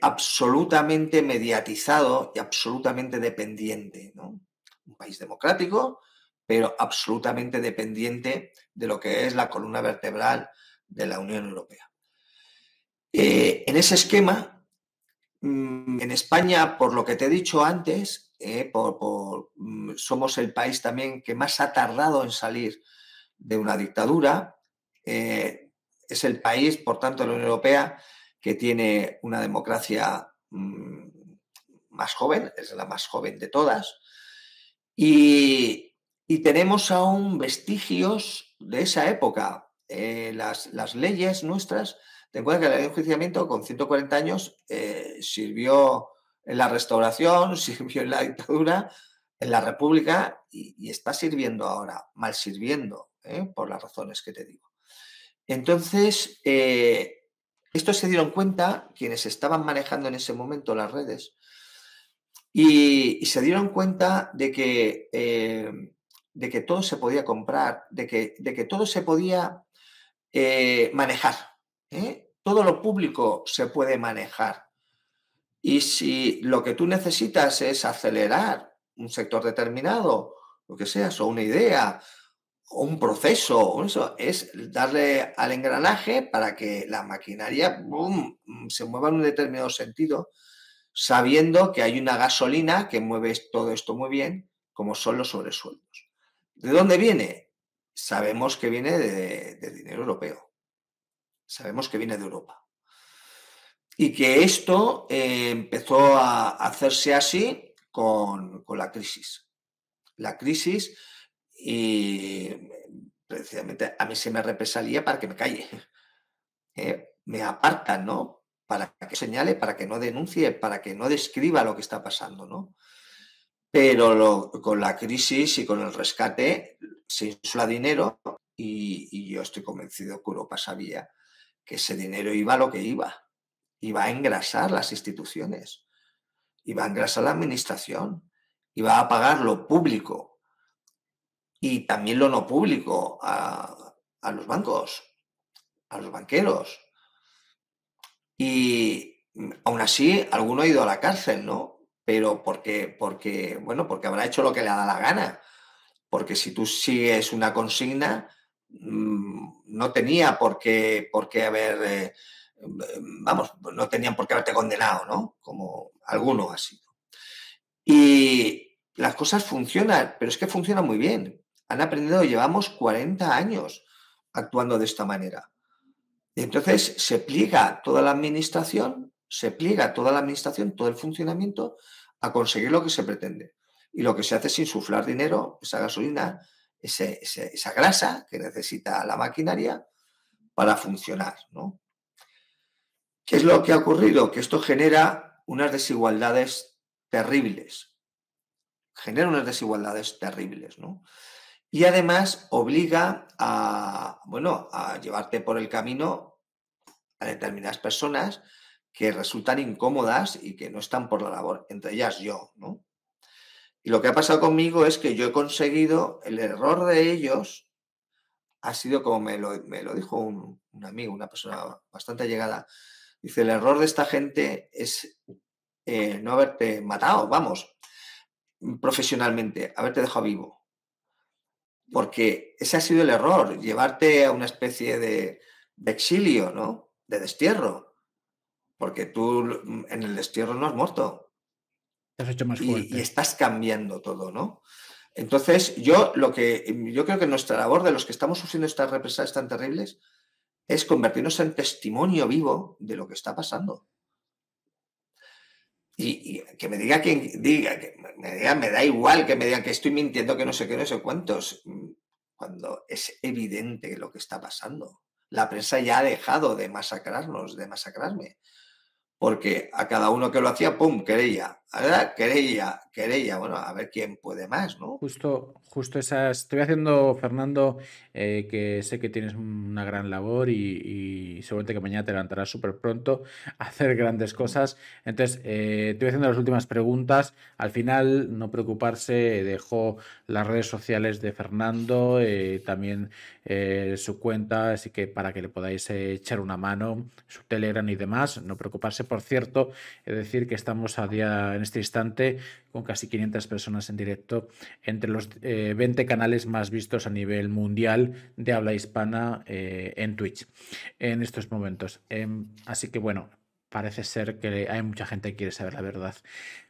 absolutamente mediatizado y absolutamente dependiente, ¿no? Un país democrático, pero absolutamente dependiente de lo que es la columna vertebral de la Unión Europea. En ese esquema, en España, por lo que te he dicho antes, somos el país también que más ha tardado en salir de una dictadura. Es el país, por tanto, de la Unión Europea que tiene una democracia más joven, es la más joven de todas. Y Y tenemos aún vestigios de esa época. Las leyes nuestras, ten en cuenta que la ley de enjuiciamiento con 140 años sirvió en la Restauración, sirvió en la dictadura, en la República y está sirviendo ahora, mal sirviendo, por las razones que te digo. Entonces, esto se dieron cuenta quienes estaban manejando en ese momento las redes y se dieron cuenta de que todo se podía comprar, de que todo se podía manejar. Todo lo público se puede manejar. Y si lo que tú necesitas es acelerar un sector determinado, lo que sea, o una idea, o un proceso, o eso, es darle al engranaje para que la maquinaria ¡boom!, se mueva en un determinado sentido, sabiendo que hay una gasolina que mueve todo esto muy bien, como son los sobresueldos. ¿De dónde viene? Sabemos que viene de dinero europeo. Sabemos que viene de Europa. Y que esto empezó a hacerse así con la crisis. La crisis y precisamente a mí se me represalia para que me calle. Me apartan, ¿no? Para que señale, para que no denuncie, para que no describa lo que está pasando, ¿no? Pero con la crisis y con el rescate se insufla dinero y yo estoy convencido que Europa sabía que ese dinero iba a lo que iba a engrasar las instituciones, iba a engrasar la administración, iba a pagar lo público y también lo no público a los bancos, a los banqueros. Y aún así, alguno ha ido a la cárcel, ¿no? Pero porque habrá hecho lo que le da la gana. Porque si tú sigues una consigna, no tenía por qué haber, no tenían por qué haberte condenado, ¿no? Como alguno ha sido. Y las cosas funcionan, pero es que funcionan muy bien. Han aprendido, llevamos 40 años actuando de esta manera. Y entonces se pliega toda la administración, todo el funcionamiento a conseguir lo que se pretende. Y lo que se hace es insuflar dinero, esa gasolina, esa grasa que necesita la maquinaria para funcionar, ¿no? ¿Qué es lo que ha ocurrido? Que esto genera unas desigualdades terribles. ¿No? Y además obliga a llevarte por el camino a determinadas personas que resultan incómodas y que no están por la labor, entre ellas yo, ¿no? Y lo que ha pasado conmigo es que yo he conseguido, el error de ellos ha sido, como me lo dijo un amigo, una persona bastante allegada, dice, el error de esta gente es no haberte matado, vamos, profesionalmente, haberte dejado vivo. Porque ese ha sido el error, llevarte a una especie de exilio, ¿no? De destierro. Porque tú en el destierro no has muerto. Te has hecho más fuerte. Y estás cambiando todo, ¿no? Entonces, yo creo que nuestra labor de los que estamos sufriendo estas represalias tan terribles es convertirnos en testimonio vivo de lo que está pasando. Y que me diga quien diga, me da igual que me digan que estoy mintiendo, que no sé qué, no sé cuántos, cuando es evidente lo que está pasando. La prensa ya ha dejado de masacrarnos, de masacrarme. Porque a cada uno que lo hacía, ¡pum!, querella. ¿Verdad? Querella. Bueno, a ver quién puede más, ¿no? Justo esas. Estoy haciendo, Fernando, que sé que tienes una gran labor y seguramente que mañana te levantarás súper pronto a hacer grandes cosas. Entonces, te voy haciendo las últimas preguntas. Al final, no preocuparse, dejo las redes sociales de Fernando, también su cuenta, así que para que le podáis echar una mano, su Telegram y demás. No preocuparse. Por cierto, es decir que estamos en este instante con casi 500 personas en directo, entre los 20 canales más vistos a nivel mundial de habla hispana en Twitch en estos momentos. Así que bueno, parece ser que hay mucha gente que quiere saber la verdad.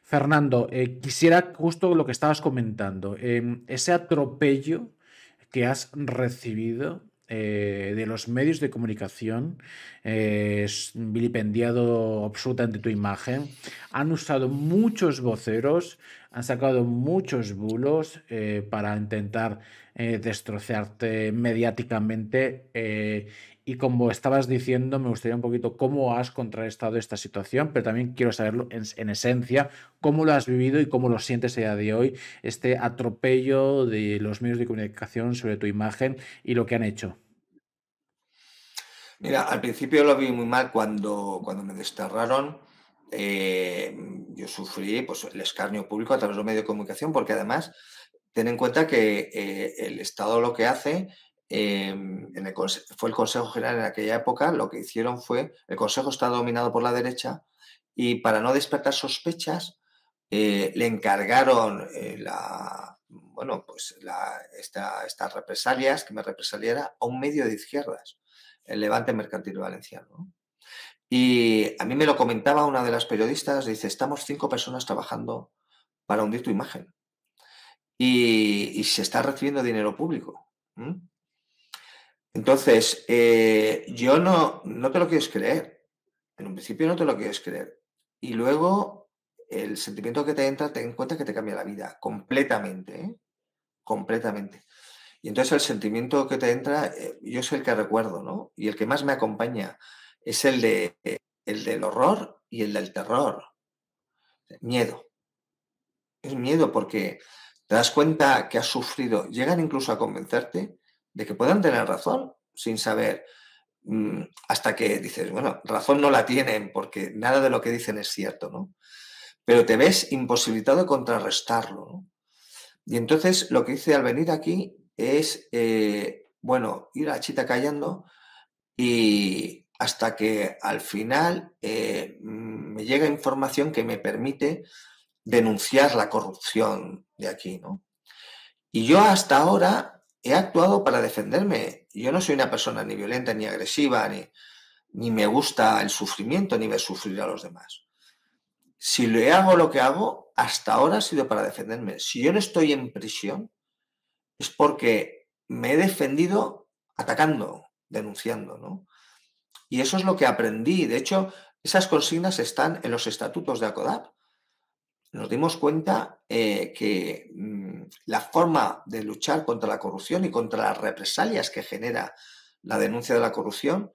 Fernando, quisiera justo lo que estabas comentando, ese atropello que has recibido de los medios de comunicación, vilipendiado absolutamente tu imagen, han usado muchos voceros, han sacado muchos bulos para intentar destrozarte mediáticamente. Y como estabas diciendo, me gustaría un poquito cómo has contrarrestado esta situación, pero también quiero saberlo en esencia, cómo lo has vivido y cómo lo sientes a día de hoy, este atropello de los medios de comunicación sobre tu imagen y lo que han hecho. Mira, al principio lo vi muy mal cuando me desterraron. Yo sufrí pues, el escarnio público a través de los medios de comunicación, porque además ten en cuenta que el Estado lo que hace, fue el Consejo General en aquella época, lo que hicieron fue, el Consejo está dominado por la derecha y para no despertar sospechas, le encargaron bueno, pues estas represalias, que me represaliara a un medio de izquierdas, el Levante Mercantil Valenciano, ¿no? Y a mí me lo comentaba una de las periodistas, dice, estamos 5 personas trabajando para hundir tu imagen y se está recibiendo dinero público. Entonces, yo no te lo quieres creer. En un principio no te lo quieres creer. Y luego el sentimiento que te entra, ten en cuenta que te cambia la vida completamente, ¿eh? Completamente. Y entonces el sentimiento que te entra, yo es el que recuerdo, ¿no? Y el que más me acompaña es el del horror y el del terror. Miedo. Es miedo porque te das cuenta que has sufrido. Llegan incluso a convencerte de que puedan tener razón sin saber, hasta que dices, bueno, razón no la tienen porque nada de lo que dicen es cierto, ¿no? Pero te ves imposibilitado de contrarrestarlo, ¿no? Y entonces lo que hice al venir aquí es, bueno, ir a chita callando y hasta que al final me llega información que me permite denunciar la corrupción de aquí, ¿no? Y yo hasta ahora he actuado para defenderme. Yo no soy una persona ni violenta, ni agresiva, ni me gusta el sufrimiento, ni ver sufrir a los demás. Si le hago lo que hago, hasta ahora ha sido para defenderme. Si yo no estoy en prisión, es porque me he defendido atacando, denunciando, ¿no? Y eso es lo que aprendí. De hecho, esas consignas están en los estatutos de ACODAP. Nos dimos cuenta que la forma de luchar contra la corrupción y contra las represalias que genera la denuncia de la corrupción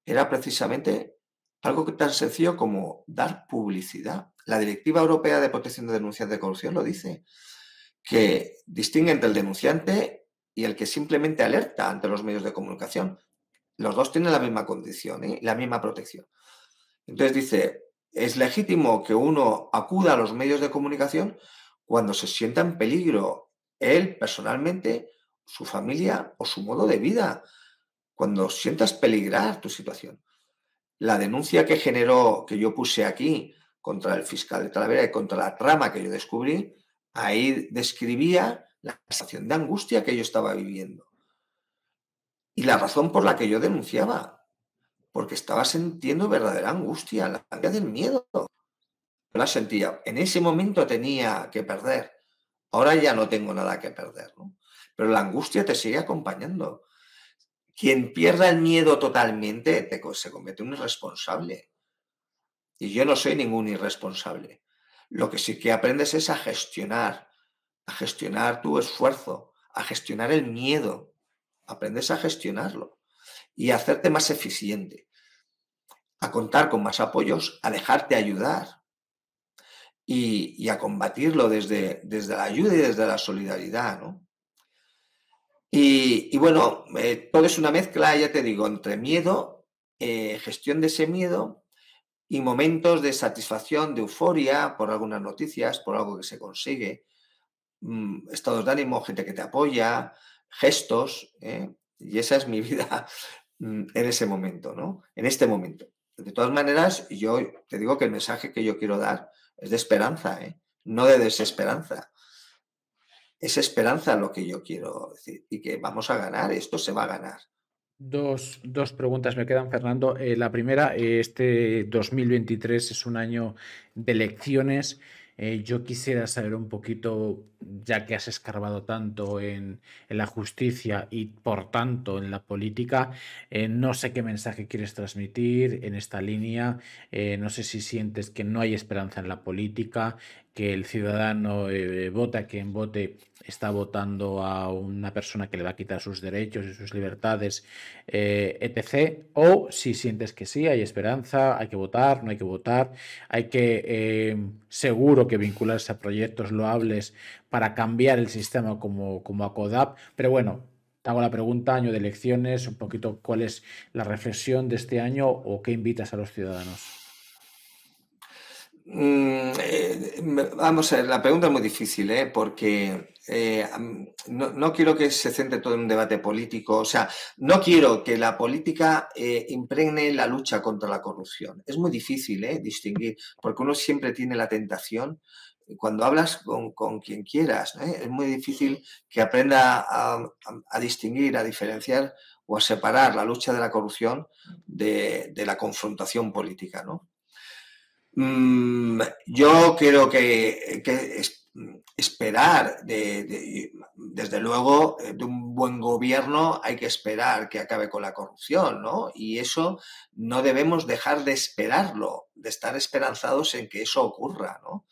era precisamente algo tan sencillo como dar publicidad. La Directiva Europea de Protección de Denunciantes de Corrupción lo dice, que distingue entre el denunciante y el que simplemente alerta ante los medios de comunicación. Los dos tienen la misma condición, la misma protección. Entonces dice, es legítimo que uno acuda a los medios de comunicación cuando se sienta en peligro él personalmente, su familia o su modo de vida, cuando sientas peligrar tu situación. La denuncia que generó, que yo puse aquí contra el fiscal de Talavera y contra la trama que yo descubrí, ahí describía la sensación de angustia que yo estaba viviendo. Y la razón por la que yo denunciaba, porque estaba sintiendo verdadera angustia, la angustia del miedo. Yo la sentía. En ese momento tenía que perder. Ahora ya no tengo nada que perder, ¿no? Pero la angustia te sigue acompañando. Quien pierda el miedo totalmente se convierte en un irresponsable. Y yo no soy ningún irresponsable. Lo que sí que aprendes es a gestionar tu esfuerzo, a gestionar el miedo. Aprendes a gestionarlo y a hacerte más eficiente, a contar con más apoyos, a dejarte ayudar y a combatirlo desde la ayuda y desde la solidaridad, ¿no? Y bueno, todo es una mezcla, ya te digo, entre miedo, gestión de ese miedo y momentos de satisfacción, de euforia por algunas noticias, por algo que se consigue, estados de ánimo, gente que te apoya, gestos, y esa es mi vida en ese momento, ¿no? En este momento. De todas maneras, yo te digo que el mensaje que yo quiero dar es de esperanza, no de desesperanza. Es esperanza lo que yo quiero decir y que vamos a ganar, esto se va a ganar. Dos preguntas me quedan, Fernando. La primera, este 2023 es un año de elecciones. Yo quisiera saber un poquito, ya que has escarbado tanto en la justicia y por tanto en la política, no sé qué mensaje quieres transmitir en esta línea. No sé si sientes que no hay esperanza en la política, que el ciudadano vote a quien vote, está votando a una persona que le va a quitar sus derechos y sus libertades, etc. O si sientes que sí, hay esperanza, hay que votar, no hay que votar, hay que seguro que vincularse a proyectos loables para cambiar el sistema como a CODAP. Pero bueno, te hago la pregunta, año de elecciones, un poquito cuál es la reflexión de este año o qué invitas a los ciudadanos. Vamos a ver, la pregunta es muy difícil, porque no quiero que se centre todo en un debate político, o sea, no quiero que la política impregne la lucha contra la corrupción. Es muy difícil distinguir, porque uno siempre tiene la tentación, cuando hablas con quien quieras, es muy difícil que aprenda a distinguir, a diferenciar o a separar la lucha de la corrupción de la confrontación política, ¿no? Yo creo que esperar, desde luego, de un buen gobierno hay que esperar que acabe con la corrupción, ¿no? Y eso no debemos dejar de esperarlo, de estar esperanzados en que eso ocurra, ¿no?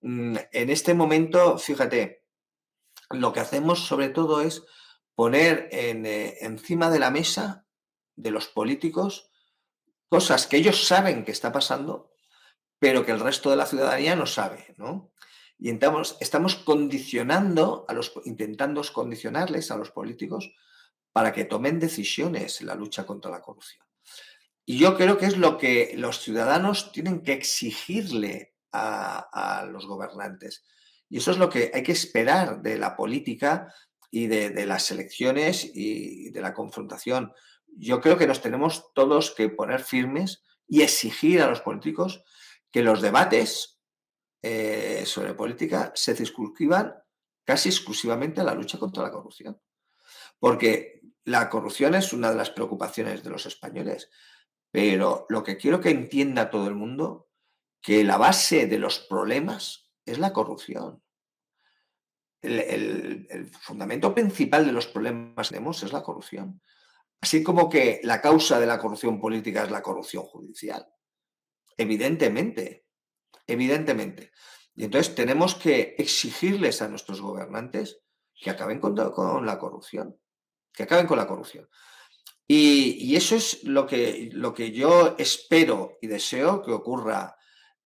En este momento, fíjate, lo que hacemos sobre todo es poner encima de la mesa de los políticos cosas que ellos saben que está pasando, pero que el resto de la ciudadanía no sabe, ¿no? Y estamos condicionando intentando condicionarles a los políticos para que tomen decisiones en la lucha contra la corrupción. Y yo creo que es lo que los ciudadanos tienen que exigirle a los gobernantes. Y eso es lo que hay que esperar de la política y de las elecciones y de la confrontación. Yo creo que nos tenemos todos que poner firmes y exigir a los políticos que los debates sobre política se circunscriban casi exclusivamente a la lucha contra la corrupción. Porque la corrupción es una de las preocupaciones de los españoles. Pero lo que quiero que entienda todo el mundo, que la base de los problemas es la corrupción. El fundamento principal de los problemas que tenemos es la corrupción. Así como que la causa de la corrupción política es la corrupción judicial. Evidentemente, evidentemente. Y entonces tenemos que exigirles a nuestros gobernantes que acaben con la corrupción. Que acaben con la corrupción. Y eso es lo que yo espero y deseo que ocurra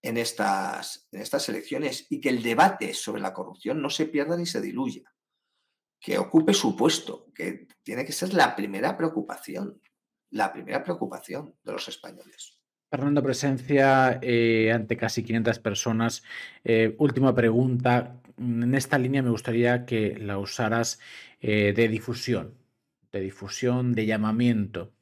en estas elecciones, y que el debate sobre la corrupción no se pierda ni se diluya, que ocupe su puesto, que tiene que ser la primera preocupación de los españoles. Fernando Presencia, ante casi 500 personas. Última pregunta. En esta línea me gustaría que la usaras de difusión, de llamamiento.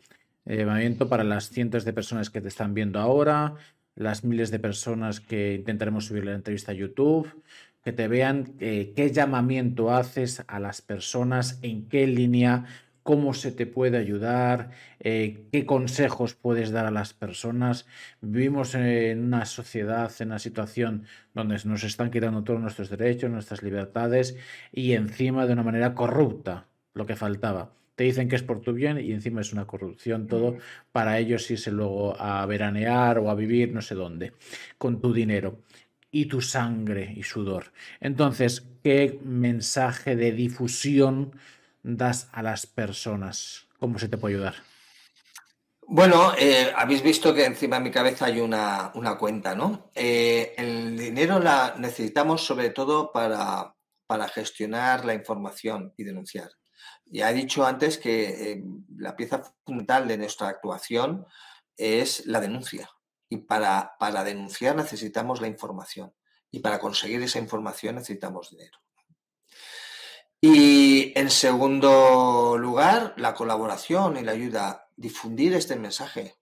Llamamiento para las cientos de personas que te están viendo ahora, las miles de personas que intentaremos subir la entrevista a YouTube, que te vean qué llamamiento haces a las personas, en qué línea, cómo se te puede ayudar, qué consejos puedes dar a las personas. Vivimos en una sociedad, en una situación donde nos están quitando todos nuestros derechos, nuestras libertades, y encima de una manera corrupta, lo que faltaba. Te dicen que es por tu bien y encima es una corrupción todo para ellos irse luego a veranear o a vivir no sé dónde, con tu dinero y tu sangre y sudor. Entonces, ¿qué mensaje de difusión das a las personas? ¿Cómo se te puede ayudar? Bueno, habéis visto que encima de mi cabeza hay una cuenta, ¿no? El dinero la necesitamos sobre todo para gestionar la información y denunciar. Ya he dicho antes que la pieza fundamental de nuestra actuación es la denuncia. Y para denunciar necesitamos la información. Y para conseguir esa información necesitamos dinero. Y en segundo lugar, la colaboración y la ayuda, difundir este mensaje,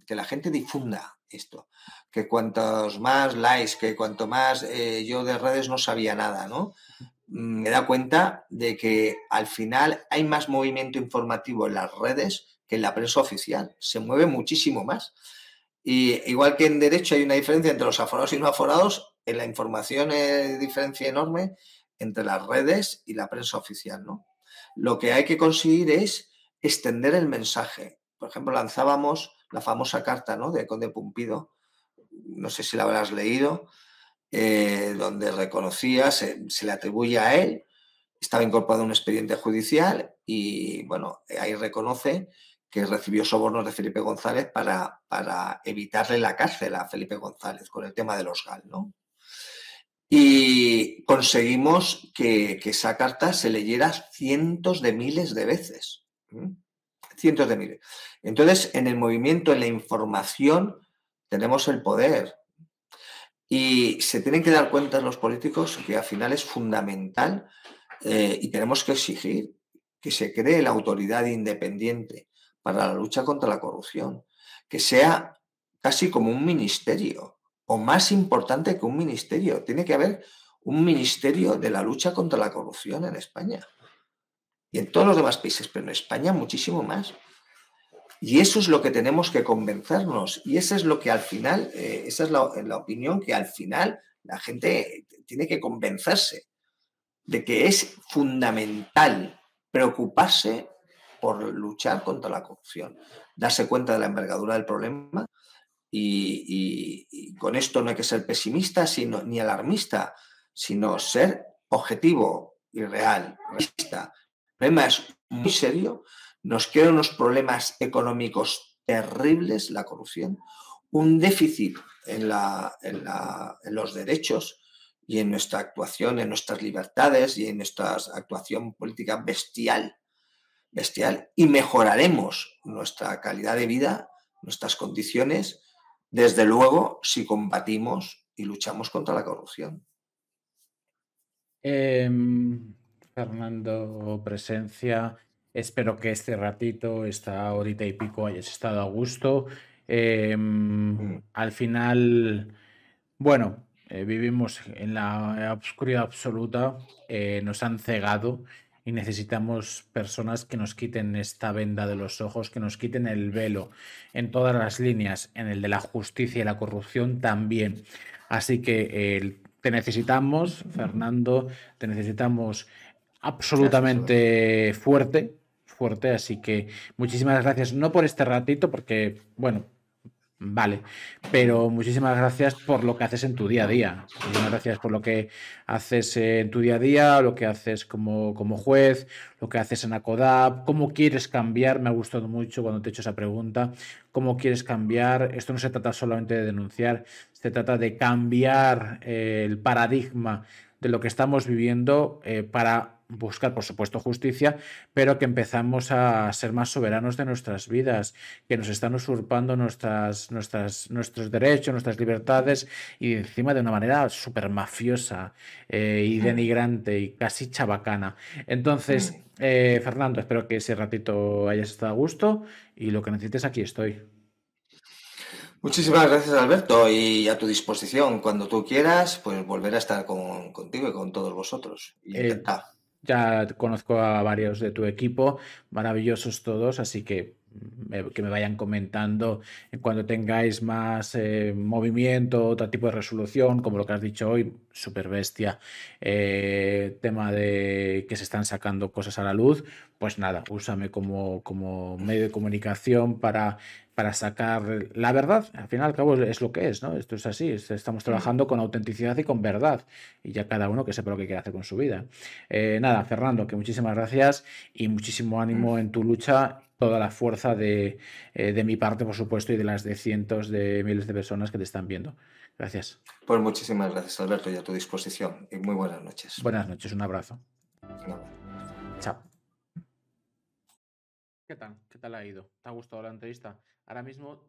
que la gente difunda esto, que cuantos más likes, que cuanto más yo de redes no sabía nada, ¿no? Me da cuenta de que al final hay más movimiento informativo en las redes que en la prensa oficial, se mueve muchísimo más. Y igual que en derecho hay una diferencia entre los aforados y no aforados, en la información hay diferencia enorme entre las redes y la prensa oficial, ¿no? Lo que hay que conseguir es extender el mensaje. Por ejemplo, lanzábamos la famosa carta, ¿no?, de Conde Pumpido, no sé si la habrás leído, donde reconocía, se le atribuye a él, estaba incorporado a un expediente judicial y, bueno, ahí reconoce que recibió sobornos de Felipe González para evitarle la cárcel a Felipe González con el tema de los GAL, ¿no? Y conseguimos que esa carta se leyera cientos de miles de veces. Cientos de miles. Entonces, en el movimiento, en la información, tenemos el poder. Y se tienen que dar cuenta los políticos que al final es fundamental y tenemos que exigir que se cree la autoridad independiente para la lucha contra la corrupción, que sea casi como un ministerio o más importante que un ministerio. Tiene que haber un ministerio de la lucha contra la corrupción en España y en todos los demás países, pero en España muchísimo más. Y eso es lo que tenemos que convencernos y eso es lo que al final, esa es la opinión que al final la gente tiene que convencerse de que es fundamental preocuparse por luchar contra la corrupción, darse cuenta de la envergadura del problema y con esto no hay que ser pesimista ni alarmista, sino ser objetivo y real, realista. El problema es muy serio, nos crea unos problemas económicos terribles, la corrupción, un déficit en los derechos y en nuestra actuación, en nuestras libertades y en nuestra actuación política bestial, y mejoraremos nuestra calidad de vida, nuestras condiciones, desde luego, si combatimos y luchamos contra la corrupción. Fernando Presencia, espero que este ratito, esta horita y pico, hayas estado a gusto. Al final, bueno, vivimos en la oscuridad absoluta, nos han cegado y necesitamos personas que nos quiten esta venda de los ojos, que nos quiten el velo en todas las líneas, en el de la justicia y la corrupción también. Así que te necesitamos, Fernando, te necesitamos absolutamente fuerte, fuerte. Así que muchísimas gracias, no por este ratito, porque, bueno, vale, pero muchísimas gracias por lo que haces en tu día a día. Muchísimas gracias por lo que haces en tu día a día, lo que haces como juez, lo que haces en ACODAP, cómo quieres cambiar. Me ha gustado mucho cuando te he hecho esa pregunta. ¿Cómo quieres cambiar? Esto no se trata solamente de denunciar, se trata de cambiar el paradigma de lo que estamos viviendo para buscar, por supuesto, justicia, pero que empezamos a ser más soberanos de nuestras vidas, que nos están usurpando nuestros derechos, nuestras libertades y encima de una manera súper mafiosa y denigrante y casi chabacana. Entonces, Fernando, espero que ese ratito hayas estado a gusto y lo que necesites aquí estoy. Muchísimas gracias, Alberto, y a tu disposición. Cuando tú quieras, pues volver a estar contigo y con todos vosotros. Y encantado. Ya conozco a varios de tu equipo, maravillosos todos, así que me vayan comentando cuando tengáis más movimiento, otro tipo de resolución, como lo que has dicho hoy, súper bestia, tema de que se están sacando cosas a la luz, pues nada, úsame como medio de comunicación para sacar la verdad. Al fin y al cabo es lo que es, ¿no? Esto es así, estamos trabajando con autenticidad y con verdad, y ya cada uno que sepa lo que quiere hacer con su vida. Nada, Fernando, que muchísimas gracias y muchísimo ánimo en tu lucha, toda la fuerza de mi parte, por supuesto, y de las de cientos de miles de personas que te están viendo. Gracias. Pues muchísimas gracias, Alberto, y a tu disposición. Y muy buenas noches. Buenas noches, un abrazo. No. Chao. ¿Qué tal? ¿Qué tal ha ido? ¿Te ha gustado la entrevista? Ahora mismo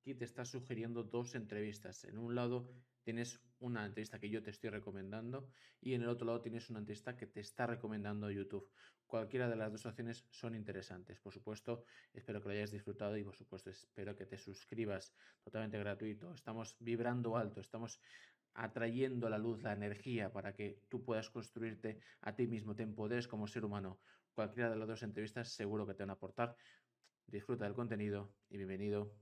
aquí te está sugiriendo dos entrevistas. En un lado tienes una entrevista que yo te estoy recomendando y en el otro lado tienes una entrevista que te está recomendando YouTube. Cualquiera de las dos opciones son interesantes. Por supuesto, espero que lo hayas disfrutado y por supuesto espero que te suscribas, totalmente gratuito. Estamos vibrando alto, estamos atrayendo la luz, la energía para que tú puedas construirte a ti mismo, te empoderes como ser humano. Cualquiera de las dos entrevistas seguro que te van a aportar. Disfruta del contenido y bienvenido